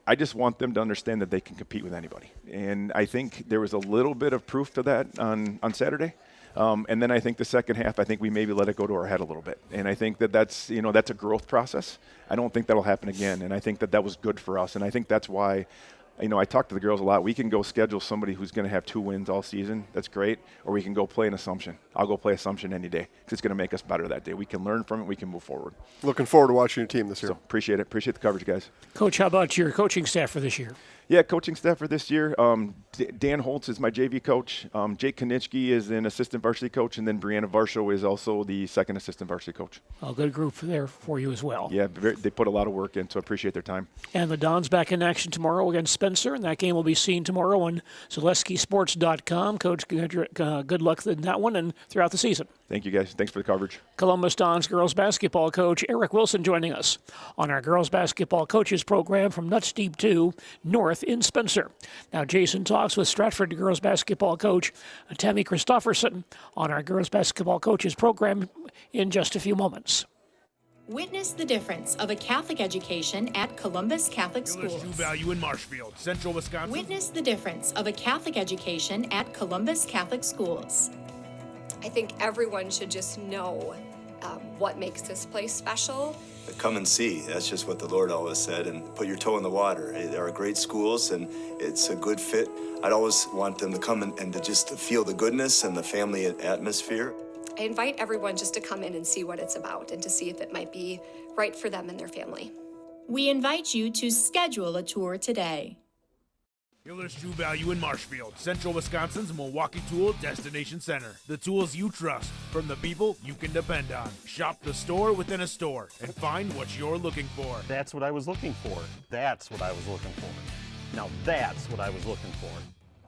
I just want them to understand that they can compete with anybody. And I think there was a little bit of proof to that on Saturday. And then I think the second half, I think we maybe let it go to our head a little bit. And I think that's a growth process. I don't think that'll happen again. And I think that was good for us. And I think that's why I talk to the girls a lot. We can go schedule somebody who's going to have 2 wins all season. That's great. Or we can go play an Assumption. I'll go play Assumption any day because it's going to make us better that day. We can learn from it. We can move forward. Looking forward to watching your team this year. So appreciate it. Appreciate the coverage, guys. Coach, how about your coaching staff for this year? Yeah, coaching staff for this year. Dan Holtz is my JV coach. Jake Konitsky is an assistant varsity coach, and then Brianna Varsho is also the second assistant varsity coach. A good group there for you as well. Yeah, they put a lot of work in, so I appreciate their time. And the Dons back in action tomorrow against Spencer, and that game will be seen tomorrow on ZaleskiSports.com. Coach, good luck in that one and throughout the season. Thank you, guys. Thanks for the coverage. Columbus Dons girls basketball coach Eric Wilson joining us on our girls basketball coaches program from Nutz Deep 2 North in Spencer. Now Jason talks with Stratford girls basketball coach Tammy Christopherson on our girls basketball coaches program in just a few moments. Witness the difference of a Catholic education at Columbus Catholic Schools. True Value in Marshfield, Central Wisconsin. Witness the difference of a Catholic education at Columbus Catholic Schools. I think everyone should just know what makes this place special. Come and see. That's just what the Lord always said, and put your toe in the water. There are great schools, and it's a good fit. I'd always want them to come and to just feel the goodness and the family atmosphere. I invite everyone just to come in and see what it's about and to see if it might be right for them and their family. We invite you to schedule a tour today. Hiller's True Value in Marshfield, Central Wisconsin's Milwaukee Tool Destination Center. The tools you trust from the people you can depend on. Shop the store within a store and find what you're looking for. That's what I was looking for. That's what I was looking for. Now that's what I was looking for.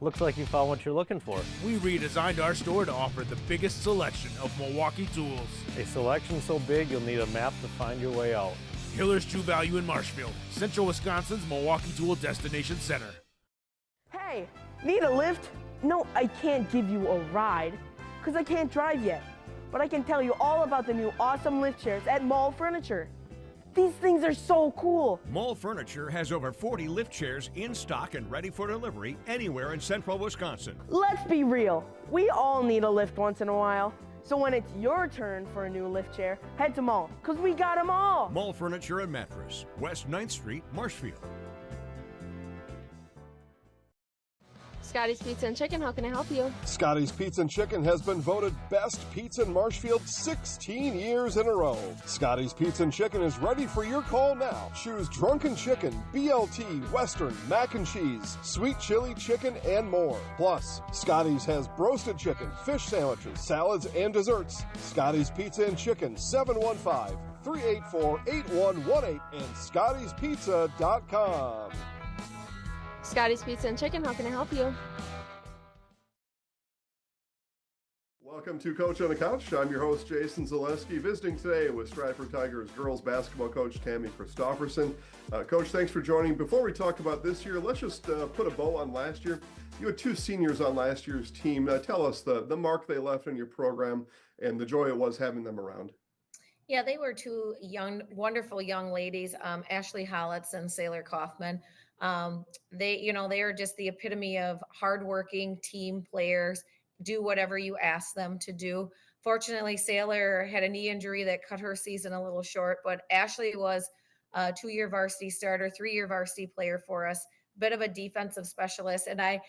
Looks like you found what you're looking for. We redesigned our store to offer the biggest selection of Milwaukee tools. A selection so big you'll need a map to find your way out. Hiller's True Value in Marshfield, Central Wisconsin's Milwaukee Tool Destination Center. Hey, need a lift? No, I can't give you a ride because I can't drive yet. But I can tell you all about the new awesome lift chairs at Mall Furniture. These things are so cool. Mall Furniture has over 40 lift chairs in stock and ready for delivery anywhere in Central Wisconsin. Let's be real. We all need a lift once in a while. So when it's your turn for a new lift chair, head to Mall because we got them all. Mall Furniture and Mattress, West 9th Street, Marshfield. Scotty's Pizza and Chicken, how can I help you? Scotty's Pizza and Chicken has been voted best pizza in Marshfield 16 years in a row. Scotty's Pizza and Chicken is ready for your call now. Choose drunken chicken, BLT, Western, mac and cheese, sweet chili chicken, and more. Plus, Scotty's has broasted chicken, fish sandwiches, salads, and desserts. Scotty's Pizza and Chicken, 715-384-8118 and Scotty'sPizza.com. Scotty's Pizza and Chicken, how can I help you? Welcome to Coach on the Couch. I'm your host, Jason Zaleski, visiting today with Stratford Tigers girls basketball coach Tammy Christopherson. Coach, thanks for joining. Before we talk about this year, let's just put a bow on last year. You had 2 seniors on last year's team. Tell us the mark they left in your program and the joy it was having them around. Yeah, they were 2 wonderful young ladies, Ashley Hollitz and Sailor Kaufman. They are just the epitome of hardworking team players, do whatever you ask them to do. Fortunately, Sailor had a knee injury that cut her season a little short, but Ashley was a 2-year varsity starter, 3-year varsity player for us, bit of a defensive specialist. And I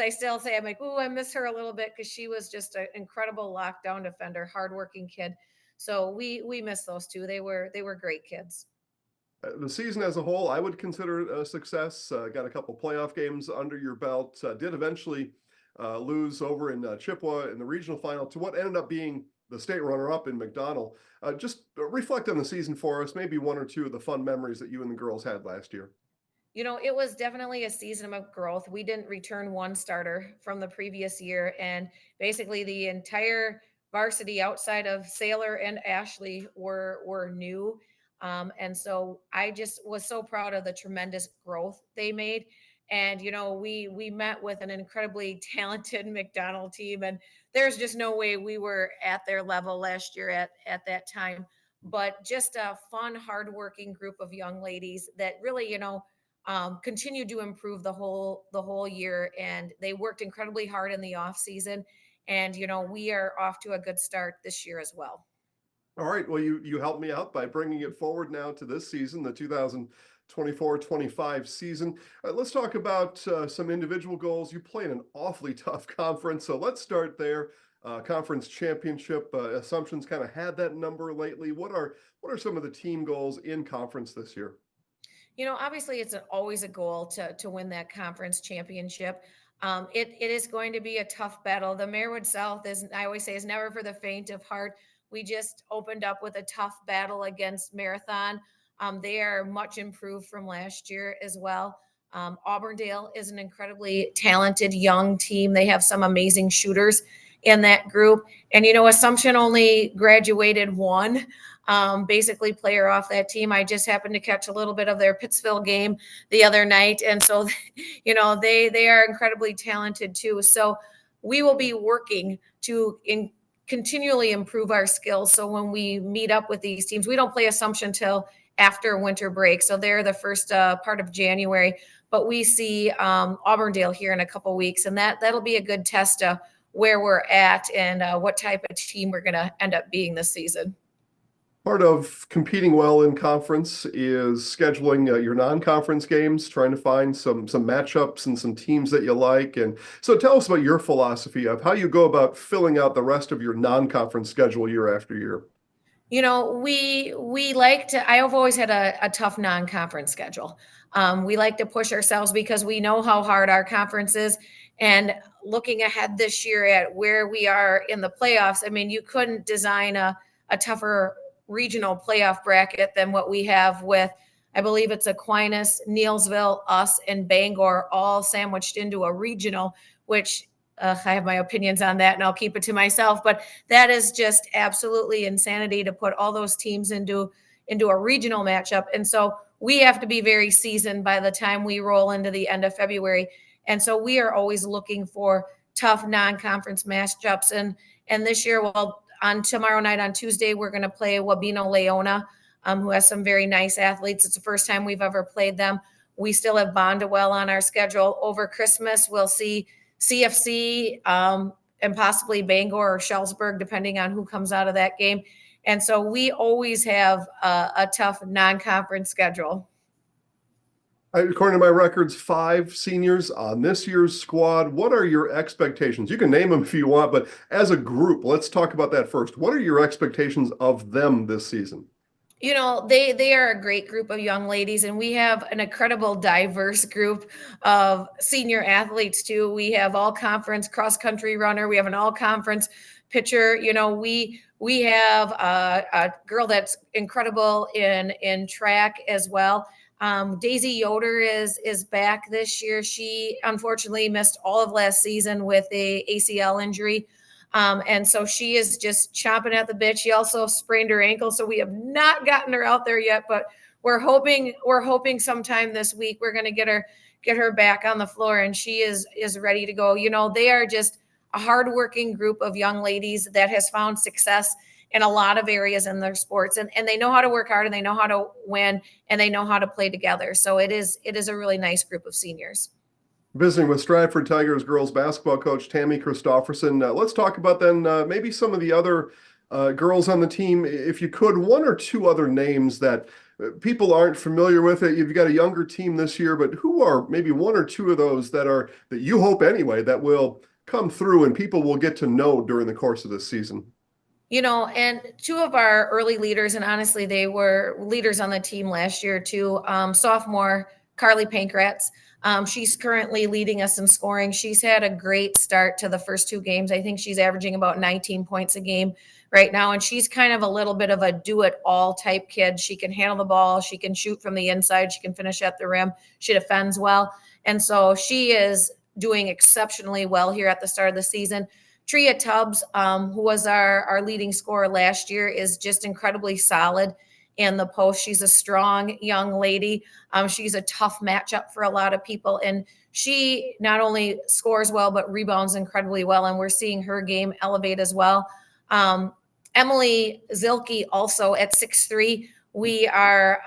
still say, I'm like, ooh, I miss her a little bit because she was just an incredible lockdown defender, hardworking kid. So we miss those 2. They were great kids. The season as a whole, I would consider it a success. Got a couple playoff games under your belt. Did eventually lose over in Chippewa in the regional final to what ended up being the state runner-up in McDonald. Just reflect on the season for us, maybe 1 or 2 of the fun memories that you and the girls had last year. It was definitely a season of growth. We didn't return 1 starter from the previous year, and basically the entire varsity outside of Sailor and Ashley were new. And so I just was so proud of the tremendous growth they made. And, we met with an incredibly talented McDonald team, and there's just no way we were at their level last year at that time, but just a fun, hardworking group of young ladies that really, continued to improve the whole year. And they worked incredibly hard in the off season. And, we are off to a good start this year as well. All right. Well, you helped me out by bringing it forward now to this season, the 24-25 season. Let's talk about some individual goals. You play in an awfully tough conference, so let's start there. Conference championship, Assumption's kind of had that number lately. What are some of the team goals in conference this year? Obviously it's always a goal to win that conference championship. It is going to be a tough battle. The Marewood South I always say, is never for the faint of heart. We just opened up with a tough battle against Marathon. They are much improved from last year as well. Auburndale is an incredibly talented young team. They have some amazing shooters in that group. And, Assumption only graduated one, basically player off that team. I just happened to catch a little bit of their Pittsville game the other night. And so, they are incredibly talented too. So we will be working to continually improve our skills. So when we meet up with these teams, we don't play Assumption till after winter break. So they're the first part of January, but we see Auburndale here in a couple weeks, and that'll be a good test of where we're at and what type of team we're going to end up being this season. Part of competing well in conference is scheduling your non-conference games, trying to find some matchups and some teams that you like. And so tell us about your philosophy of how you go about filling out the rest of your non-conference schedule year after year. We like to, I've always had a tough non-conference schedule. We like to push ourselves because we know how hard our conference is. And looking ahead this year at where we are in the playoffs, I mean, you couldn't design a tougher regional playoff bracket than what we have with, I believe it's Aquinas, Neillsville, us, and Bangor all sandwiched into a regional, which I have my opinions on that and I'll keep it to myself, but that is just absolutely insanity to put all those teams into a regional matchup. And so we have to be very seasoned by the time we roll into the end of February. And so we are always looking for tough non-conference matchups. And this year, on tomorrow night on Tuesday, we're going to play Wabeno Leona, who has some very nice athletes. It's the first time we've ever played them. We still have Bondwell on our schedule. Over Christmas, we'll see CFC and possibly Bangor or Shellsburg, depending on who comes out of that game. And so we always have a tough non-conference schedule. According to my records, 5 seniors on this year's squad. What are your expectations? You can name them if you want, but as a group, let's talk about that first. What are your expectations of them this season? They are a great group of young ladies, and we have an incredible diverse group of senior athletes too. We have all conference cross country runner. We have an all conference pitcher. We have a girl that's incredible in track as well. Daisy Yoder is back this year. She unfortunately missed all of last season with a ACL injury. And so she is just chomping at the bit. She also sprained her ankle, so we have not gotten her out there yet, but we're hoping sometime this week we're going to get her back on the floor, and she is ready to go. They are just a hardworking group of young ladies that has found success in a lot of areas in their sports, and they know how to work hard, and they know how to win, and they know how to play together. So it is a really nice group of seniors. Visiting with Stratford Tigers girls basketball coach Tammy Christopherson. Let's talk about then maybe some of the other girls on the team. If you could, 1 or 2 other names that people aren't familiar with it. You've got a younger team this year, but who are maybe 1 or 2 of those that you hope anyway that will come through and people will get to know during the course of this season? And 2 of our early leaders, and honestly, they were leaders on the team last year too. Sophomore Carly Pankratz. She's currently leading us in scoring. She's had a great start to the first 2 games. I think she's averaging about 19 points a game right now. And she's kind of a little bit of a do-it-all type kid. She can handle the ball. She can shoot from the inside. She can finish at the rim. She defends well. And so she is doing exceptionally well here at the start of the season. Tria Tubbs, who was our leading scorer last year, is just incredibly solid in the post. She's a strong young lady. She's a tough matchup for a lot of people. And she not only scores well, but rebounds incredibly well. And we're seeing her game elevate as well. Emily Zilke also at 6'3". We are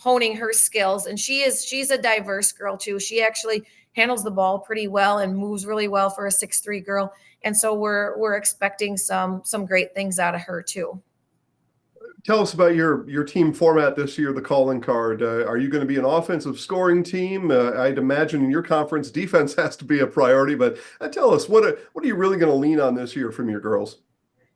honing her skills, and she's a diverse girl too. She actually handles the ball pretty well and moves really well for a 6'3" girl. And so we're expecting some great things out of her too. Tell us about your team format this year, the calling card. Are you going to be an offensive scoring team? I'd imagine in your conference, defense has to be a priority, but tell us, what are you really going to lean on this year from your girls?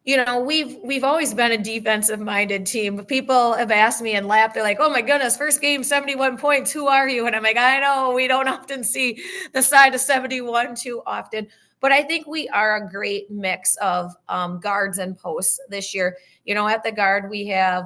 We've always been a defensive minded team. People have asked me and laughed. They're like, "Oh my goodness, first game, 71 points. Who are you?" And I'm like, I know we don't often see the side of 71 too often, but I think we are a great mix of guards and posts this year. At the guard, we have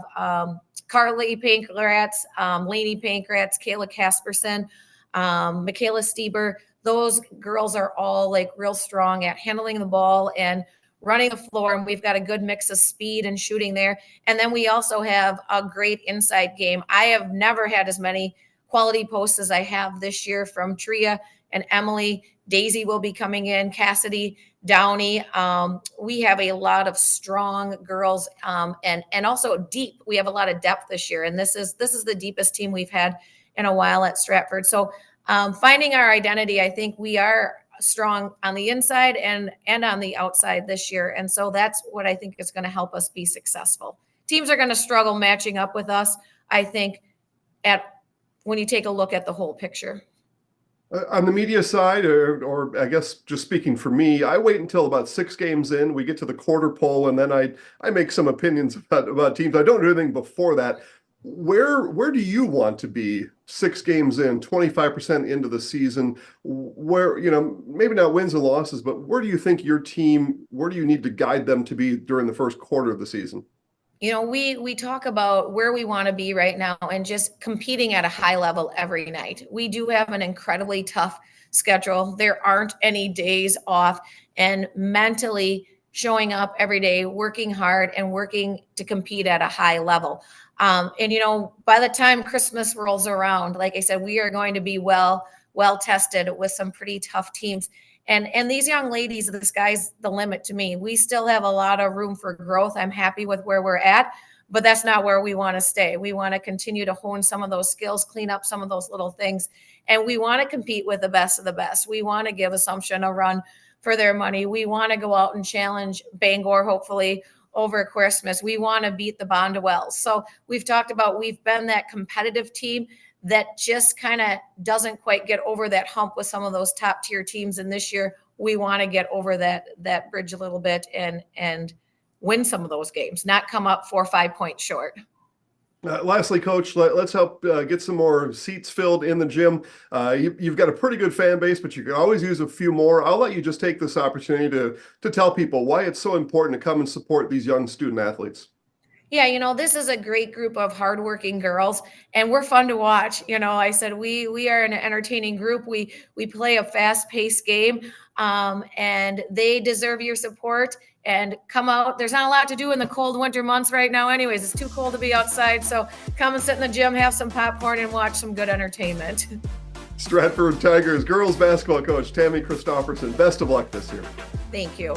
Carly Pankratz, Lainey Pankratz, Kayla Casperson, Michaelis Stieber. Those girls are all like real strong at handling the ball and running the floor, and we've got a good mix of speed and shooting there. And then we also have a great inside game. I have never had as many quality posts as I have this year from Tria and Emily. Daisy will be coming in, Cassidy, Downey. We have a lot of strong girls, and also deep. We have a lot of depth this year, and this is the deepest team we've had in a while at Stratford. So finding our identity, I think we are strong on the inside and on the outside this year. And so that's what I think is going to help us be successful. Teams are going to struggle matching up with us, I think, when you take a look at the whole picture. On the media side, or I guess just speaking for me, I wait until about 6 games in, we get to the quarter poll, and then I make some opinions about teams. I don't do anything before that. Where do you want to be 6 games in, 25% into the season, where, maybe not wins and losses, but where do you think your team, where do you need to guide them to be during the first quarter of the season? We talk about where we want to be right now and just competing at a high level every night. We do have an incredibly tough schedule. There aren't any days off, and mentally showing up every day, working hard and working to compete at a high level. By the time Christmas rolls around, like I said, we are going to be well tested with some pretty tough teams. And these young ladies, the sky's the limit to me. We still have a lot of room for growth. I'm happy with where we're at, but that's not where we want to stay. We want to continue to hone some of those skills, clean up some of those little things, and we want to compete with the best of the best. We want to give Assumption a run for their money. We want to go out and challenge Bangor, hopefully, over Christmas. We want to beat the Bondwells. So we've talked about, we've been that competitive team that just kind of doesn't quite get over that hump with some of those top tier teams. And this year we want to get over that bridge a little bit and win some of those games, not come up 4 or 5 points short. Lastly, Coach, let's help get some more seats filled in the gym. You've got a pretty good fan base, but you can always use a few more. I'll let you just take this opportunity to tell people why it's so important to come and support these young student athletes. Yeah, this is a great group of hardworking girls, and we're fun to watch. I said we are an entertaining group. We play a fast-paced game, and they deserve your support. And come out. There's not a lot to do in the cold winter months right now anyways. It's too cold to be outside. So come and sit in the gym, have some popcorn, and watch some good entertainment. Stratford Tigers girls basketball coach Tammy Christopherson, best of luck this year. Thank you.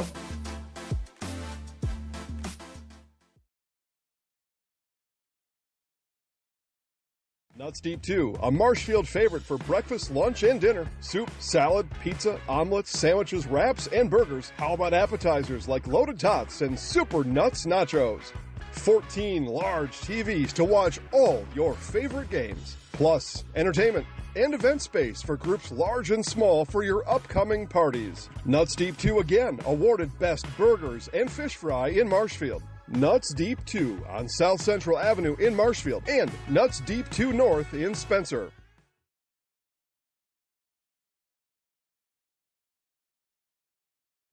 Nutz Deep 2, a Marshfield favorite for breakfast, lunch, and dinner. Soup, salad, pizza, omelets, sandwiches, wraps, and burgers. How about appetizers like loaded tots and super Nutz nachos? 14 large TVs to watch all your favorite games. Plus, entertainment and event space for groups large and small for your upcoming parties. Nutz Deep 2 again, awarded Best Burgers and Fish Fry in Marshfield. Nutz Deep 2 on South Central Avenue in Marshfield and Nutz Deep 2 North in Spencer.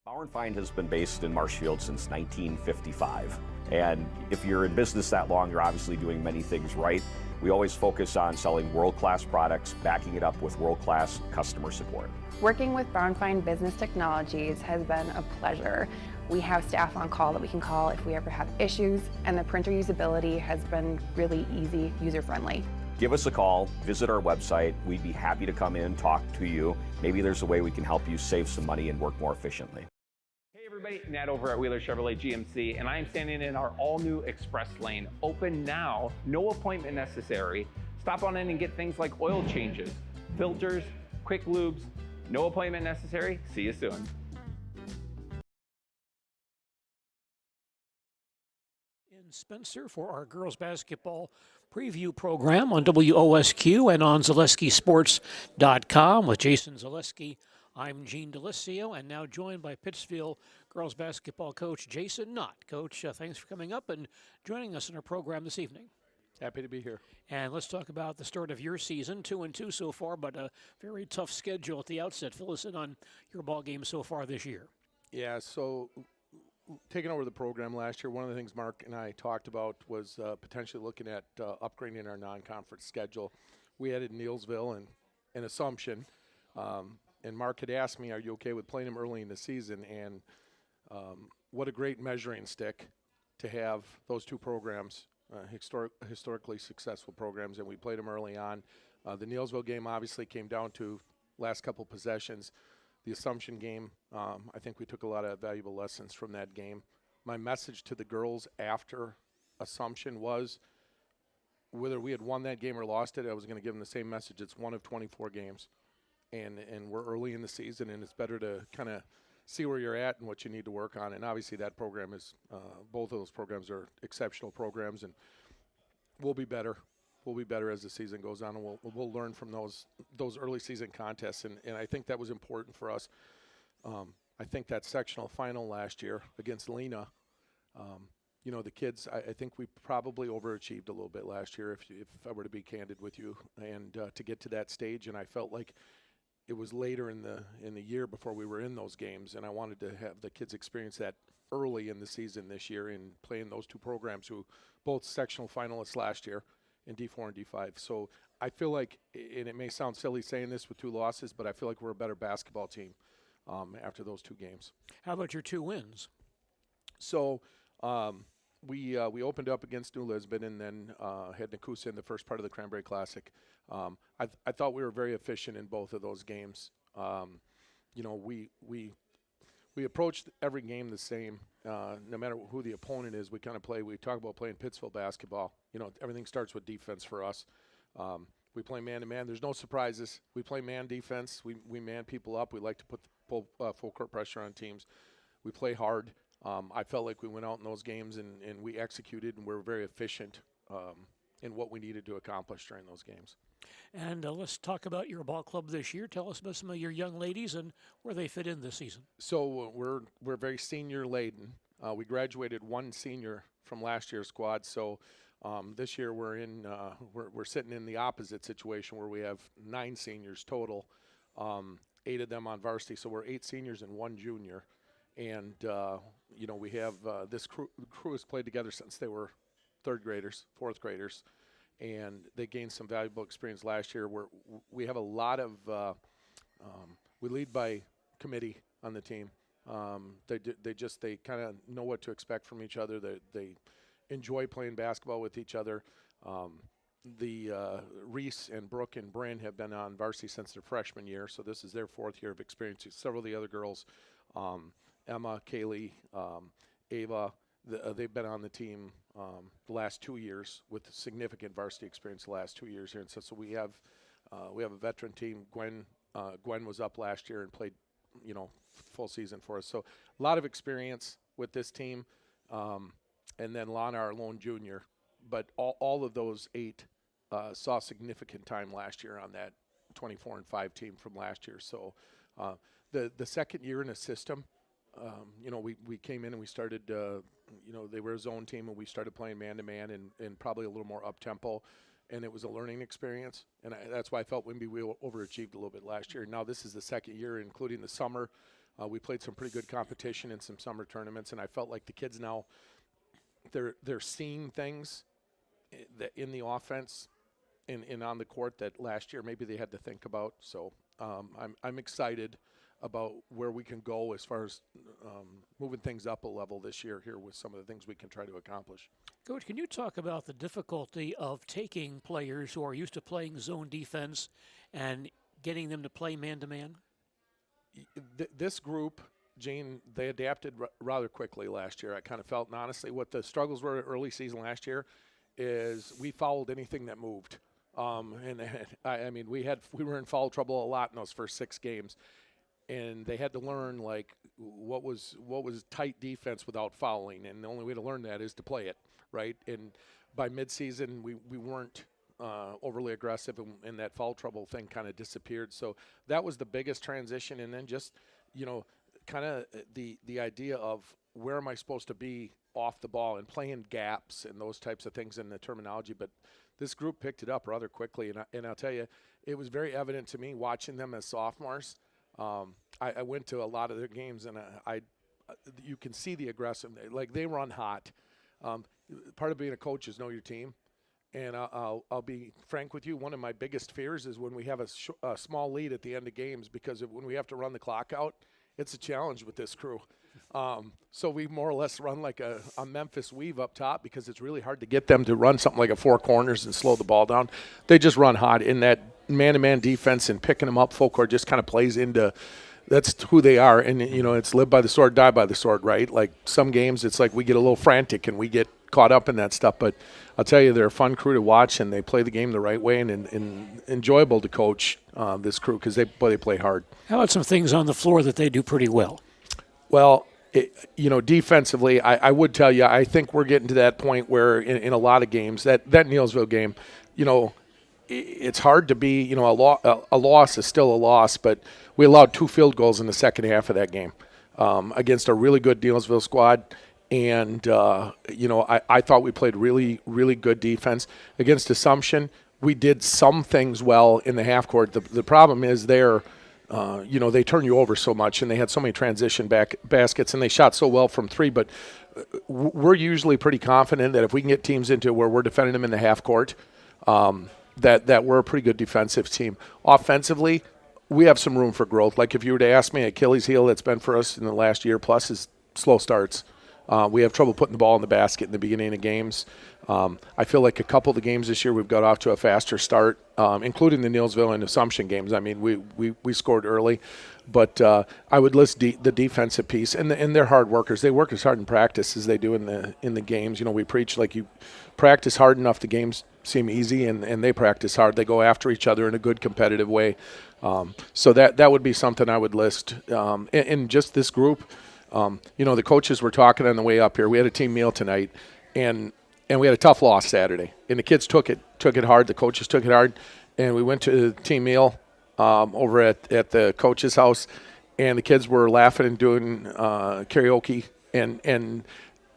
Bauer & Fine has been based in Marshfield since 1955. And if you're in business that long, you're obviously doing many things right. We always focus on selling world-class products, backing it up with world-class customer support. Working with Bauer & Fine Business Technologies has been a pleasure. We have staff on call that we can call if we ever have issues, and the printer usability has been really easy, user-friendly. Give us a call, visit our website. We'd be happy to come in, talk to you. Maybe there's a way we can help you save some money and work more efficiently. Hey everybody, Nat over at Wheeler Chevrolet GMC, and I am standing in our all-new Express Lane. Open now, no appointment necessary. Stop on in and get things like oil changes, filters, quick lubes. No appointment necessary. See you soon. Spencer for our girls basketball preview program on WOSQ and on ZaleskiSports.com with Jason Zaleski. I'm Gene Delisio, and now joined by Pittsville girls basketball coach Jason Knott. Coach, thanks for coming up and joining us in our program this evening. Happy to be here. And let's talk about the start of your season, 2-2 so far, but a very tough schedule at the outset. Fill us in on your ball game so far this year. Yeah, so taking over the program last year, one of the things Mark and I talked about was potentially looking at upgrading our non-conference schedule. We added Neillsville and Assumption, and Mark had asked me, are you okay with playing them early in the season? And what a great measuring stick to have those two programs, historically successful programs, and we played them early on. The Neillsville game obviously came down to last couple possessions. The Assumption game, I think we took a lot of valuable lessons from that game. My message to the girls after Assumption was, whether we had won that game or lost it, I was going to give them the same message. It's one of 24 games, and we're early in the season, and it's better to kind of see where you're at and what you need to work on. And obviously that program is, both of those programs are exceptional programs, and we'll be better. We'll be better as the season goes on, and we'll learn from those early season contests, and I think that was important for us. I think that sectional final last year against Lena, the kids, I think we probably overachieved a little bit last year, if I were to be candid with you, and to get to that stage, and I felt like it was later in the year before we were in those games, and I wanted to have the kids experience that early in the season this year in playing those two programs who both sectional finalists last year in D4 and D5. So I feel like, and it may sound silly saying this with two losses, but I feel like we're a better basketball team after those two games. How about your two wins? So we opened up against New Lisbon and then had Nakusa in the first part of the Cranberry Classic. I thought we were very efficient in both of those games. We approached every game the same. No matter who the opponent is, we kind of play. We talk about playing Pittsville basketball. Everything starts with defense for us. We play man-to-man. There's no surprises. We play man defense. We man people up. We like to put full court pressure on teams. We play hard. I felt like we went out in those games and we executed, and we were very efficient in what we needed to accomplish during those games. And let's talk about your ball club this year. Tell us about some of your young ladies and where they fit in this season. So we're very senior laden. We graduated one senior from last year's squad. So this year we're sitting in the opposite situation where we have 9 seniors total, 8 of them on varsity. So we're 8 seniors and 1 junior. And we have this crew has played together since they were 3rd graders, 4th graders. And they gained some valuable experience last year. We have a lot of we lead by committee on the team. They kind of know what to expect from each other. They enjoy playing basketball with each other. Reese and Brooke and Bryn have been on varsity since their freshman year, so this is their 4th year of experience. Several of the other girls, Emma, Kaylee, Ava, they've been on the team the last 2 years with significant varsity experience the last 2 years here. And so we have a veteran team. Gwen was up last year and played, full season for us. So a lot of experience with this team. And then Lana, our lone junior. But all of those 8 saw significant time last year on that 24-5 team from last year. So the second year in a system, we came in and we started, they were a zone team and we started playing man-to-man and probably a little more up-tempo, and it was a learning experience. And that's why I felt we overachieved a little bit last year. Now this is the second year, including the summer. We played some pretty good competition in some summer tournaments, and I felt like the kids now, they're seeing things that in the offense and on the court that last year maybe they had to think about. So I'm excited about where we can go as far as moving things up a level this year here with some of the things we can try to accomplish. Coach, can you talk about the difficulty of taking players who are used to playing zone defense and getting them to play man-to-man? This group, Gene, they adapted rather quickly last year. I kind of felt, and honestly, what the struggles were early season last year is we fouled anything that moved. We were in foul trouble a lot in those first 6 games. and they had to learn like what was tight defense without fouling, and the only way to learn that is to play it, right? And by midseason, we weren't overly aggressive, and that foul trouble thing kind of disappeared. So that was the biggest transition, and then just kind of the idea of where am I supposed to be off the ball and playing gaps and those types of things in the terminology. But this group picked it up rather quickly, and I'll tell you, it was very evident to me watching them as sophomores. I went to a lot of their games, and you can see the aggressive. Like, they run hot. Part of being a coach is know your team. And I'll be frank with you, one of my biggest fears is when we have a small lead at the end of games, because when we have to run the clock out, it's a challenge with this crew. So we more or less run like a Memphis weave up top, because it's really hard to get them to run something like a four corners and slow the ball down. They just run hot in that man-to-man defense, and picking them up full court just kind of plays into that's who they are. And, it's live by the sword, die by the sword, right? Like, some games it's like we get a little frantic and we get caught up in that stuff. But I'll tell you, they're a fun crew to watch, and they play the game the right way, and enjoyable to coach this crew, because they play hard. How about some things on the floor that they do pretty well? Well, defensively, I would tell you, I think we're getting to that point where in a lot of games, that Neillsville game, it's hard to be, a loss is still a loss, but we allowed 2 field goals in the second half of that game against a really good Neillsville squad. And, I thought we played really, really good defense. Against Assumption, we did some things well in the half court. The problem is they turn you over so much, and they had so many transition baskets, and they shot so well from 3. But we're usually pretty confident that if we can get teams into where we're defending them in the half court, that we're a pretty good defensive team. Offensively, we have some room for growth. Like, if you were to ask me, Achilles heel that's been for us in the last year plus is slow starts. We have trouble putting the ball in the basket in the beginning of games. I feel like a couple of the games this year we've got off to a faster start, including the Neillsville and Assumption games. I mean, we scored early. But I would list the defensive piece, and they're hard workers. They work as hard in practice as they do in the games. We preach, like, you practice hard enough, the games seem easy, and they practice hard. They go after each other in a good competitive way. So that would be something I would list. In just this group, the coaches were talking on the way up here. We had a team meal tonight, and we had a tough loss Saturday. And the kids took it hard. The coaches took it hard. And we went to the team meal over at the coach's house, and the kids were laughing and doing karaoke. And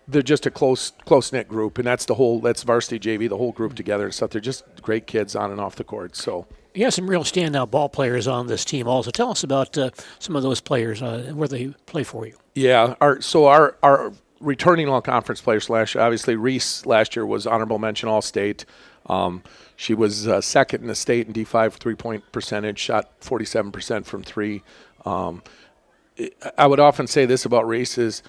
they're just a close-knit group. And that's varsity JV, the whole group together and stuff. They're just great kids on and off the court. So you have some real standout ball players on this team also. Tell us about some of those players, where they play for you. Yeah, our returning all-conference players last year, obviously Reese last year was honorable mention All-State. She was second in the state in D5 3-point percentage, shot 47% from 3. I would often say this about Reese is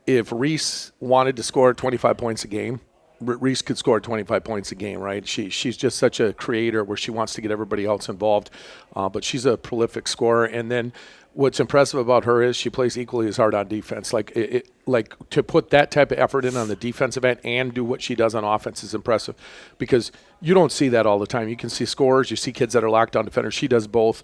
if Reese wanted to score 25 points a game, Reese could score 25 points a game, right? She's just such a creator where she wants to get everybody else involved, but she's a prolific scorer. And then what's impressive about her is she plays equally as hard on defense. Like to put that type of effort in on the defensive end and do what she does on offense is impressive, because you don't see that all the time. You can see scorers, you see kids that are locked down defenders. She does both.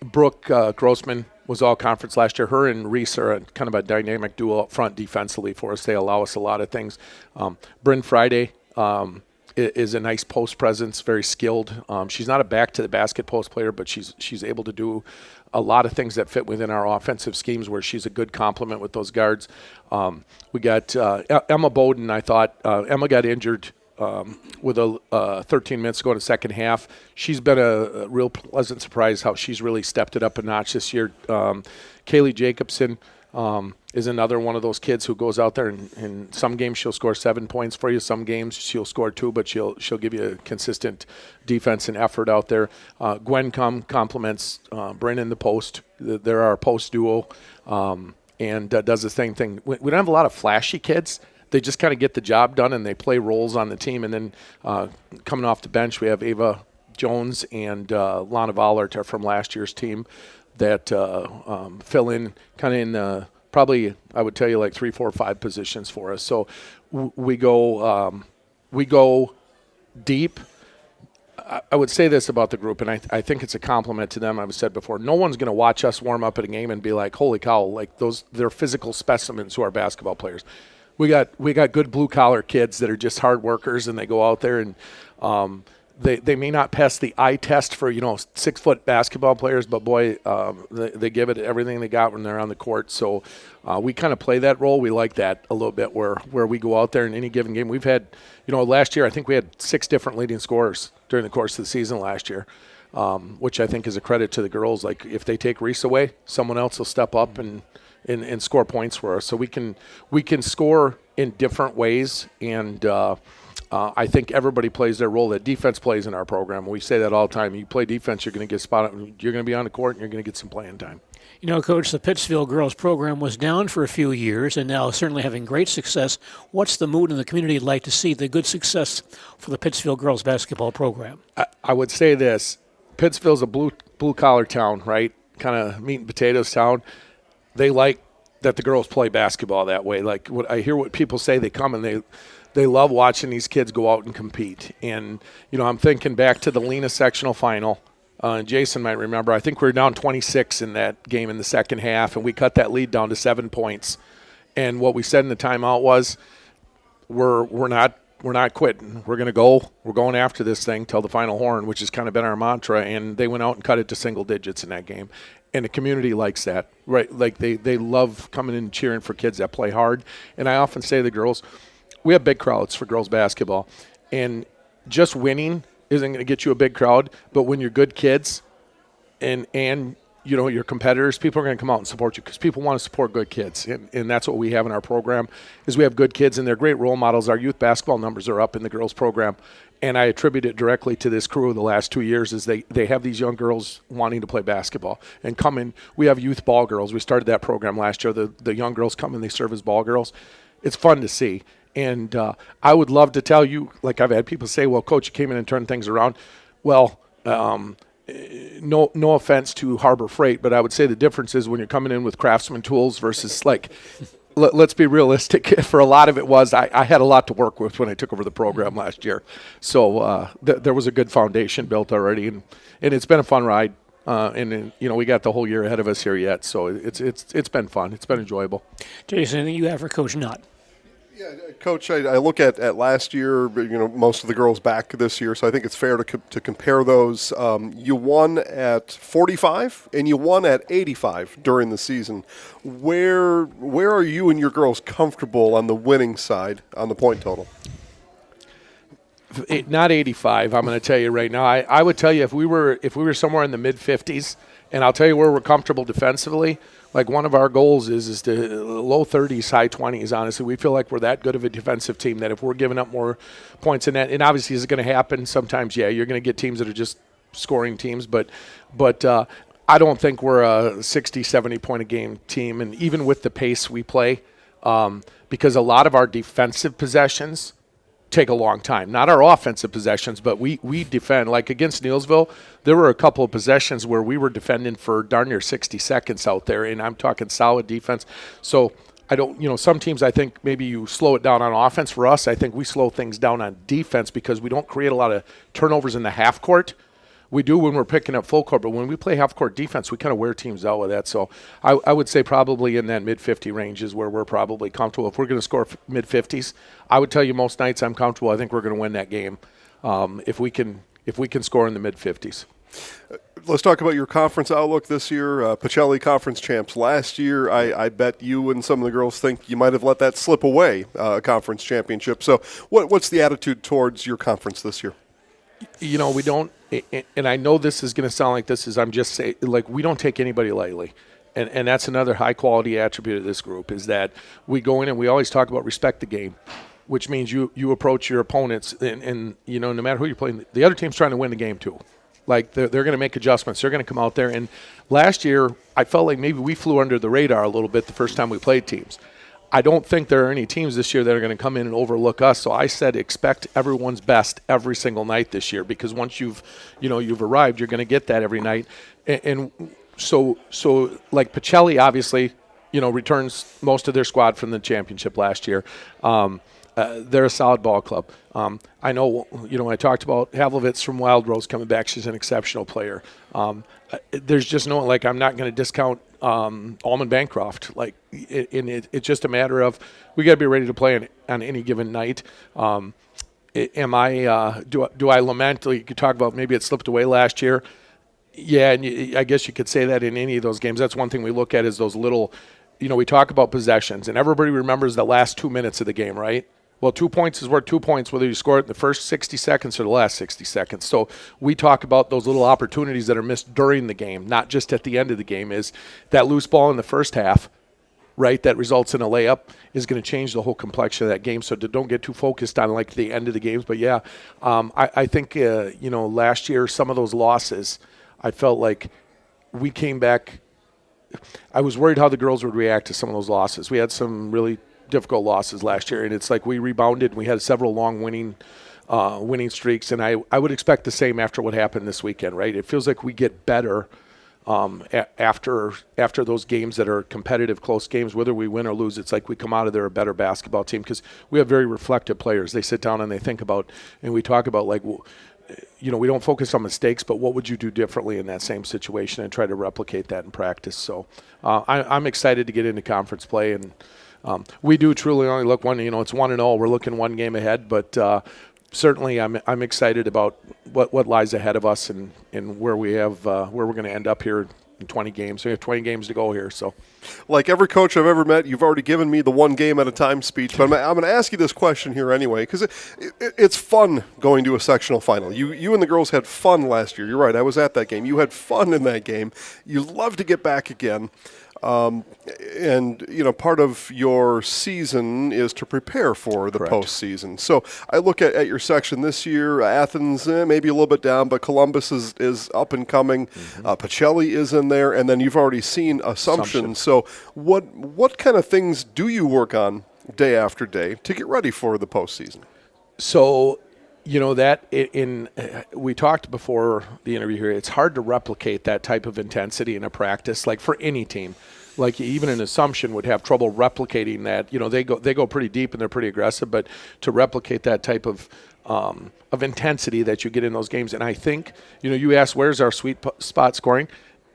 Brooke Grossman was all conference last year. Her and Reese are kind of a dynamic duo up front defensively for us. They allow us a lot of things. Bryn Friday is a nice post presence, very skilled. She's not a back to the basket post player, but she's able to do a lot of things that fit within our offensive schemes, where she's a good complement with those guards. We got Emma Bowden. I thought Emma got injured with 13 minutes to go in the second half. She's been a real pleasant surprise how she's really stepped it up a notch this year. Kaylee Jacobson is another one of those kids who goes out there and some games she'll score 7 points for you. Some games she'll score 2, but she'll give you a consistent defense and effort out there. Gwen compliments Bryn in the post. They're our post duo, and does the same thing. We don't have a lot of flashy kids. They just kind of get the job done, and they play roles on the team. And then coming off the bench, we have Ava Jones and Lana Vollert are from last year's team that fill in kind of in probably, I would tell you, like 3, 4, 5 positions for us. So we go deep. I would say this about the group, and I think it's a compliment to them. I've said before, no one's going to watch us warm up at a game and be like, holy cow, like they're physical specimens who are basketball players. We got good blue-collar kids that are just hard workers, and they go out there and they may not pass the eye test for 6-foot basketball players, but boy, they give it everything they got when they're on the court. So we kind of play that role. We like that a little bit where we go out there in any given game. We've had, last year I think we had 6 different leading scorers during the course of the season last year, which I think is a credit to the girls. Like if they take Reese away, someone else will step up and score points for us. So we can score in different ways, and I think everybody plays their role that defense plays in our program. We say that all the time. You play defense, you're going to get spotted. You're going to be on the court, and you're going to get some playing time. Coach, the Pittsville girls program was down for a few years and now certainly having great success. What's the mood in the community like to see the good success for the Pittsville girls basketball program? I would say this. Pittsville's a blue-collar town, right? Kind of meat and potatoes town. They like that the girls play basketball that way. Like I hear what people say, they come and they love watching these kids go out and compete. And, I'm thinking back to the Lena sectional final. Jason might remember, I think we were down 26 in that game in the second half, and we cut that lead down to 7 points. And what we said in the timeout was, we're not quitting. We're going to go. We're going after this thing till the final horn, which has kind of been our mantra. And they went out and cut it to single digits in that game. And the community likes that, right? Like they love coming in and cheering for kids that play hard. And I often say to the girls, we have big crowds for girls basketball, and just winning isn't going to get you a big crowd. But when you're good kids and your competitors, people are going to come out and support you because people want to support good kids. And that's what we have in our program is we have good kids, and they're great role models. Our youth basketball numbers are up in the girls program. And I attribute it directly to this crew the last 2 years is they have these young girls wanting to play basketball and come in. We have youth ball girls. We started that program last year. The young girls come and they serve as ball girls. It's fun to see. And I would love to tell you, like I've had people say, well, Coach, you came in and turned things around. Well, no offense to Harbor Freight, but I would say the difference is when you're coming in with Craftsman tools versus like – let's be realistic. For a lot of it was I had a lot to work with when I took over the program last year. So there was a good foundation built already, and it's been a fun ride. And we got the whole year ahead of us here yet. So it's been fun. It's been enjoyable. Jason, anything you have for Coach Knott? Yeah, Coach, I look at last year, most of the girls back this year, so I think it's fair to compare those. You won at 45 and you won at 85 during the season. Where are you and your girls comfortable on the winning side on the point total? Not 85, I'm going to tell you right now. I would tell you if we were somewhere in the mid-50s, and I'll tell you where we're comfortable defensively. Like one of our goals is to low 30s, high 20s, honestly. We feel like we're that good of a defensive team that if we're giving up more points in that, and obviously is it going to happen sometimes? Yeah, you're going to get teams that are just scoring teams, but I don't think we're a 60, 70-point-a-game team, and even with the pace we play, because a lot of our defensive possessions take a long time. Not our offensive possessions, but we defend. Like against Neillsville, there were a couple of possessions where we were defending for darn near 60 seconds out there, and I'm talking solid defense. So I don't, some teams I think maybe you slow it down on offense. For us, I think we slow things down on defense because we don't create a lot of turnovers in the half court. We do when we're picking up full court, but when we play half-court defense, we kind of wear teams out with that. So I would say probably in that mid-50 range is where we're probably comfortable. If we're going to score mid-50s, I would tell you most nights I'm comfortable. I think we're going to win that game if we can score in the mid-50s. Let's talk about your conference outlook this year. Pacelli conference champs last year. I bet you and some of the girls think you might have let that slip away, conference championship. So what's the attitude towards your conference this year? We don't, and I know this is going to sound like this is, I'm just saying, like we don't take anybody lightly. And that's another high-quality attribute of this group is that we go in and we always talk about respect the game, which means you approach your opponents and no matter who you're playing, the other team's trying to win the game too. Like they're going to make adjustments. They're going to come out there. And last year, I felt like maybe we flew under the radar a little bit the first time we played teams. I don't think there are any teams this year that are going to come in and overlook us. So I said expect everyone's best every single night this year because once you've arrived, you're going to get that every night. And so like Pacelli obviously, returns most of their squad from the championship last year. They're a solid ball club. I know, I talked about Havlovitz from Wild Rose coming back. She's an exceptional player. There's just no, I'm not going to discount Almond Bancroft. It's just a matter of we got to be ready to play on any given night. Do I lament? You could talk about maybe it slipped away last year. Yeah, and I guess you could say that in any of those games. That's one thing we look at is those little, we talk about possessions, and everybody remembers the last 2 minutes of the game, right? Well, 2 points is worth 2 points, whether you score it in the first 60 seconds or the last 60 seconds. So we talk about those little opportunities that are missed during the game, not just at the end of the game. Is that loose ball in the first half, right, that results in a layup is going to change the whole complexion of that game. So don't get too focused on the end of the games. But yeah, I think last year some of those losses, I felt like we came back. I was worried how the girls would react to some of those losses. We had some really difficult losses last year, and it's like we rebounded. We had several long winning streaks, and I would expect the same after what happened this weekend, right? It feels like we get better after those games that are competitive, close games, whether we win or lose. It's like we come out of there a better basketball team because we have very reflective players. They sit down and they think about, and we talk about we don't focus on mistakes, but what would you do differently in that same situation and try to replicate that in practice. So I'm excited to get into conference play, and we do truly only look one. It's 1-0. We're looking one game ahead, but certainly I'm excited about what lies ahead of us and where we have where we're going to end up here in 20 games. We have 20 games to go here. So, like every coach I've ever met, you've already given me the one game at a time speech. But I'm going to ask you this question here anyway, because it's fun going to a sectional final. You and the girls had fun last year. You're right. I was at that game. You had fun in that game. You love to get back again. And part of your season is to prepare for the postseason. So I look at your section this year. Athens maybe a little bit down, but Columbus is up and coming. Mm-hmm. Pacelli is in there, and then you've already seen Assumption. So what kind of things do you work on day after day to get ready for the postseason? So we talked before the interview here, it's hard to replicate that type of intensity in a practice, like for any team. Like even an Assumption would have trouble replicating that. They go pretty deep and they're pretty aggressive, but to replicate that type of intensity that you get in those games. And I think, you asked where's our sweet spot scoring.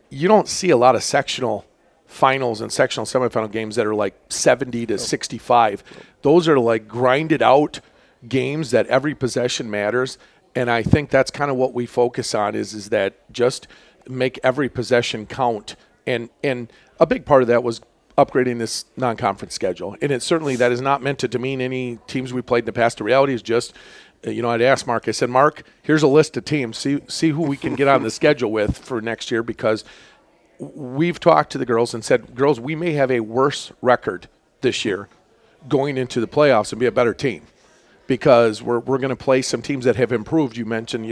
You don't see a lot of sectional finals and sectional semifinal games that are like 70 to 65. Those are like grinded out games that every possession matters, and I think that's kind of what we focus on is that just make every possession count, and a big part of that was upgrading this non-conference schedule, and it certainly that is not meant to demean any teams we played in the past. The reality is just, I'd asked Mark, I said, Mark, here's a list of teams, see who we can get on the schedule with for next year, because we've talked to the girls and said, girls, we may have a worse record this year going into the playoffs and be a better team, because we're going to play some teams that have improved. You mentioned,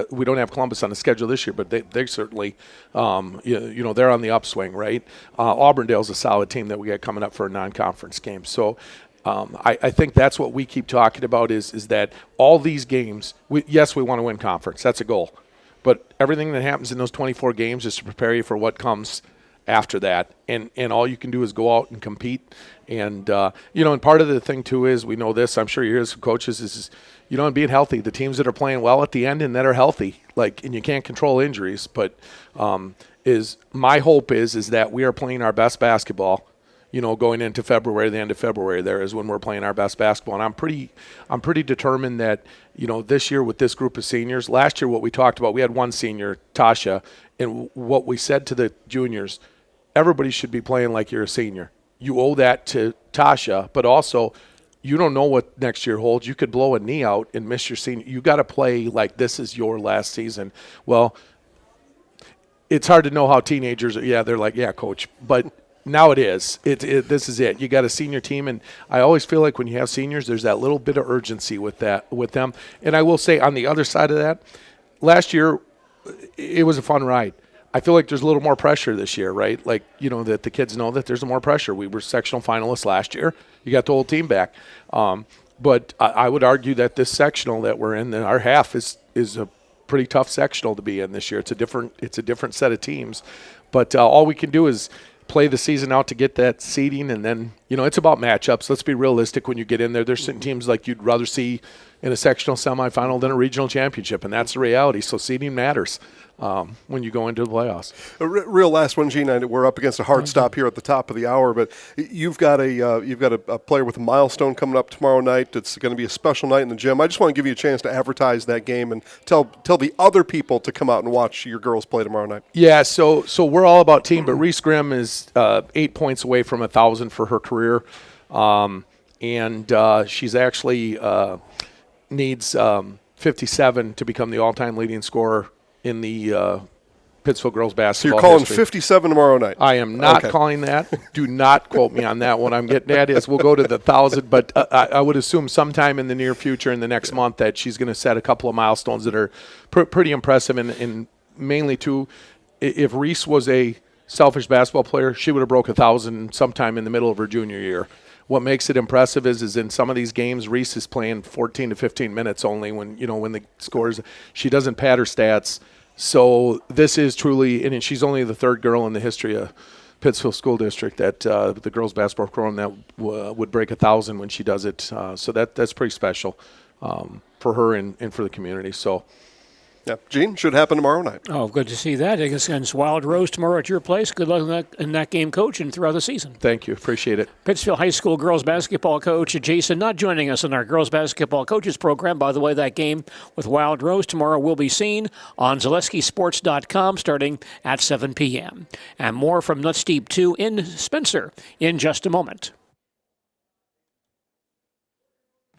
we don't have Columbus on the schedule this year, but they certainly, they're on the upswing, right? Auburndale's a solid team that we got coming up for a non-conference game. So I think that's what we keep talking about is that all these games, yes, we want to win conference. That's a goal. But everything that happens in those 24 games is to prepare you for what comes after that, and all you can do is go out and compete. And and part of the thing too is, we know this, I'm sure you hear some coaches, is and being healthy. The teams that are playing well at the end and that are healthy, and you can't control injuries, but my hope is that we are playing our best basketball, going into February, the end of February there is when we're playing our best basketball. And I'm pretty determined that, this year with this group of seniors, last year what we talked about, we had one senior, Tasha, and what we said to the juniors, everybody should be playing like you're a senior. You owe that to Tasha, but also you don't know what next year holds. You could blow a knee out and miss your senior. You got to play like this is your last season. Well, it's hard to know how teenagers are. They're like, yeah, coach. But now it is. This is it. You got a senior team, and I always feel like when you have seniors, there's that little bit of urgency with them. And I will say on the other side of that, last year it was a fun ride. I feel like there's a little more pressure this year, right? That the kids know that there's more pressure. We were sectional finalists last year. You got the whole team back. But I would argue that this sectional that we're in, our half is a pretty tough sectional to be in this year. It's a different set of teams. But all we can do is play the season out to get that seeding, and then, it's about matchups. Let's be realistic when you get in there. There's certain teams like you'd rather see in a sectional semifinal than a regional championship, and that's the reality. So seeding matters when you go into the playoffs. Real last one, Gene. We're up against a hard stop here at the top of the hour, but you've got a player with a milestone coming up tomorrow night. It's going to be a special night in the gym. I just want to give you a chance to advertise that game and tell the other people to come out and watch your girls play tomorrow night. Yeah, so we're all about team, but Reese Grimm is 8 points away from 1,000 for her career, and she's actually needs 57 to become the all-time leading scorer in the Pittsville girls basketball. So you're calling history. 57 tomorrow night? I am not calling that. Do not quote me on that. What I'm getting at is we'll go to the 1,000, but I would assume sometime in the near future, in the next month, that she's going to set a couple of milestones that are pretty impressive, and mainly too, if Reese was a selfish basketball player, she would have broke 1,000 sometime in the middle of her junior year. What makes it impressive is in some of these games, Reese is playing 14 to 15 minutes only when the scores. She doesn't pad her stats. So this is truly, and she's only the third girl in the history of Pittsville School District that the girls basketball program that would break 1,000 when she does it. So that's pretty special for her and for the community. So. Yeah, Gene, should happen tomorrow night. Oh, good to see that. Against Wild Rose tomorrow at your place. Good luck in that game, Coach, and throughout the season. Thank you. Appreciate it. Pittsville High School girls basketball coach Jason Knott joining us in our girls basketball coaches program. By the way, that game with Wild Rose tomorrow will be seen on ZaleskiSports.com starting at 7 p.m. And more from Nutz Deep 2 in Spencer in just a moment.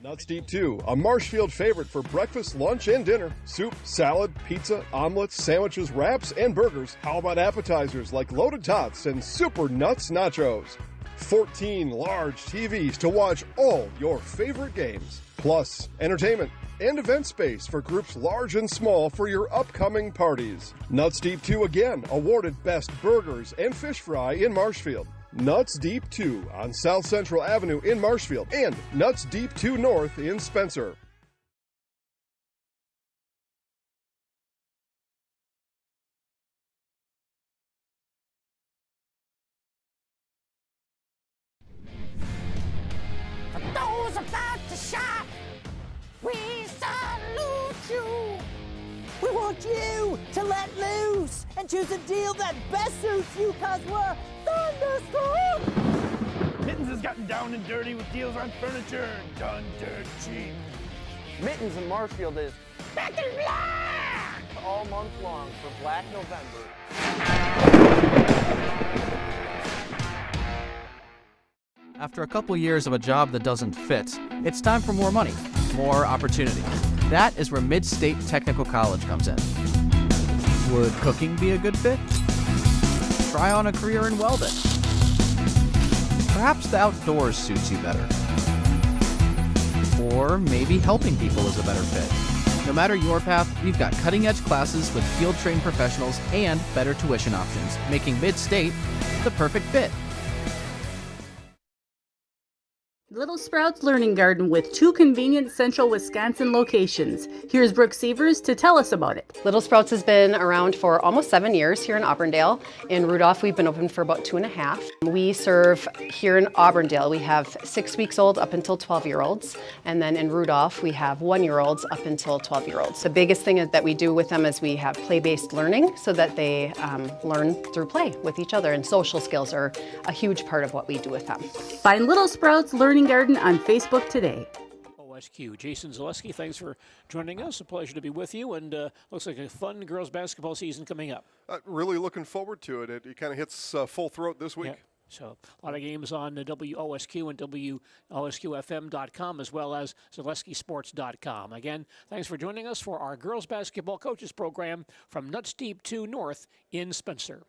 Nutz Deep 2, a Marshfield favorite for breakfast, lunch, and dinner. Soup, salad, pizza, omelets, sandwiches, wraps, and burgers. How about appetizers like loaded tots and super Nutz nachos? 14 large TVs to watch all your favorite games. Plus, entertainment and event space for groups large and small for your upcoming parties. Nutz Deep 2 again, awarded Best Burgers and Fish Fry in Marshfield. Nutz Deep 2 on South Central Avenue in Marshfield and Nutz Deep 2 North in Spencer. For those about to shop, we salute you. We want you to let loose and choose a deal that best suits you, cause we're thunderstorm. Mittens has gotten down and dirty with deals on furniture done dirt cheap. Mittens in Marshfield is back in black all month long for Black November. After a couple years of a job that doesn't fit, it's time for more money, more opportunity. That is where Mid-State Technical College comes in. Would cooking be a good fit? Try on a career in welding. Perhaps the outdoors suits you better. Or maybe helping people is a better fit. No matter your path, we've got cutting-edge classes with field-trained professionals and better tuition options, making Mid-State the perfect fit. Little Sprouts Learning Garden with 2 convenient central Wisconsin locations. Here's Brooke Sievers to tell us about it. Little Sprouts has been around for almost 7 years here in Auburndale. In Rudolph, we've been open for about 2.5. We serve here in Auburndale. We have 6 weeks old up until 12-year-olds. And then in Rudolph, we have 1-year-olds up until 12-year-olds. The biggest thing that we do with them is we have play-based learning so that they learn through play with each other. And social skills are a huge part of what we do with them. Find Little Sprouts Learning Garden on Facebook today. OSQ. Jason Zaleski, thanks for joining us. A pleasure to be with you, and looks like a fun girls basketball season coming up. Really looking forward to it. It kind of hits full throat this week. Yeah. So a lot of games on WOSQ and WOSQFM.com as well as ZaleskiSports.com. Again, thanks for joining us for our girls basketball coaches program from Nutz Deep 2 North in Spencer.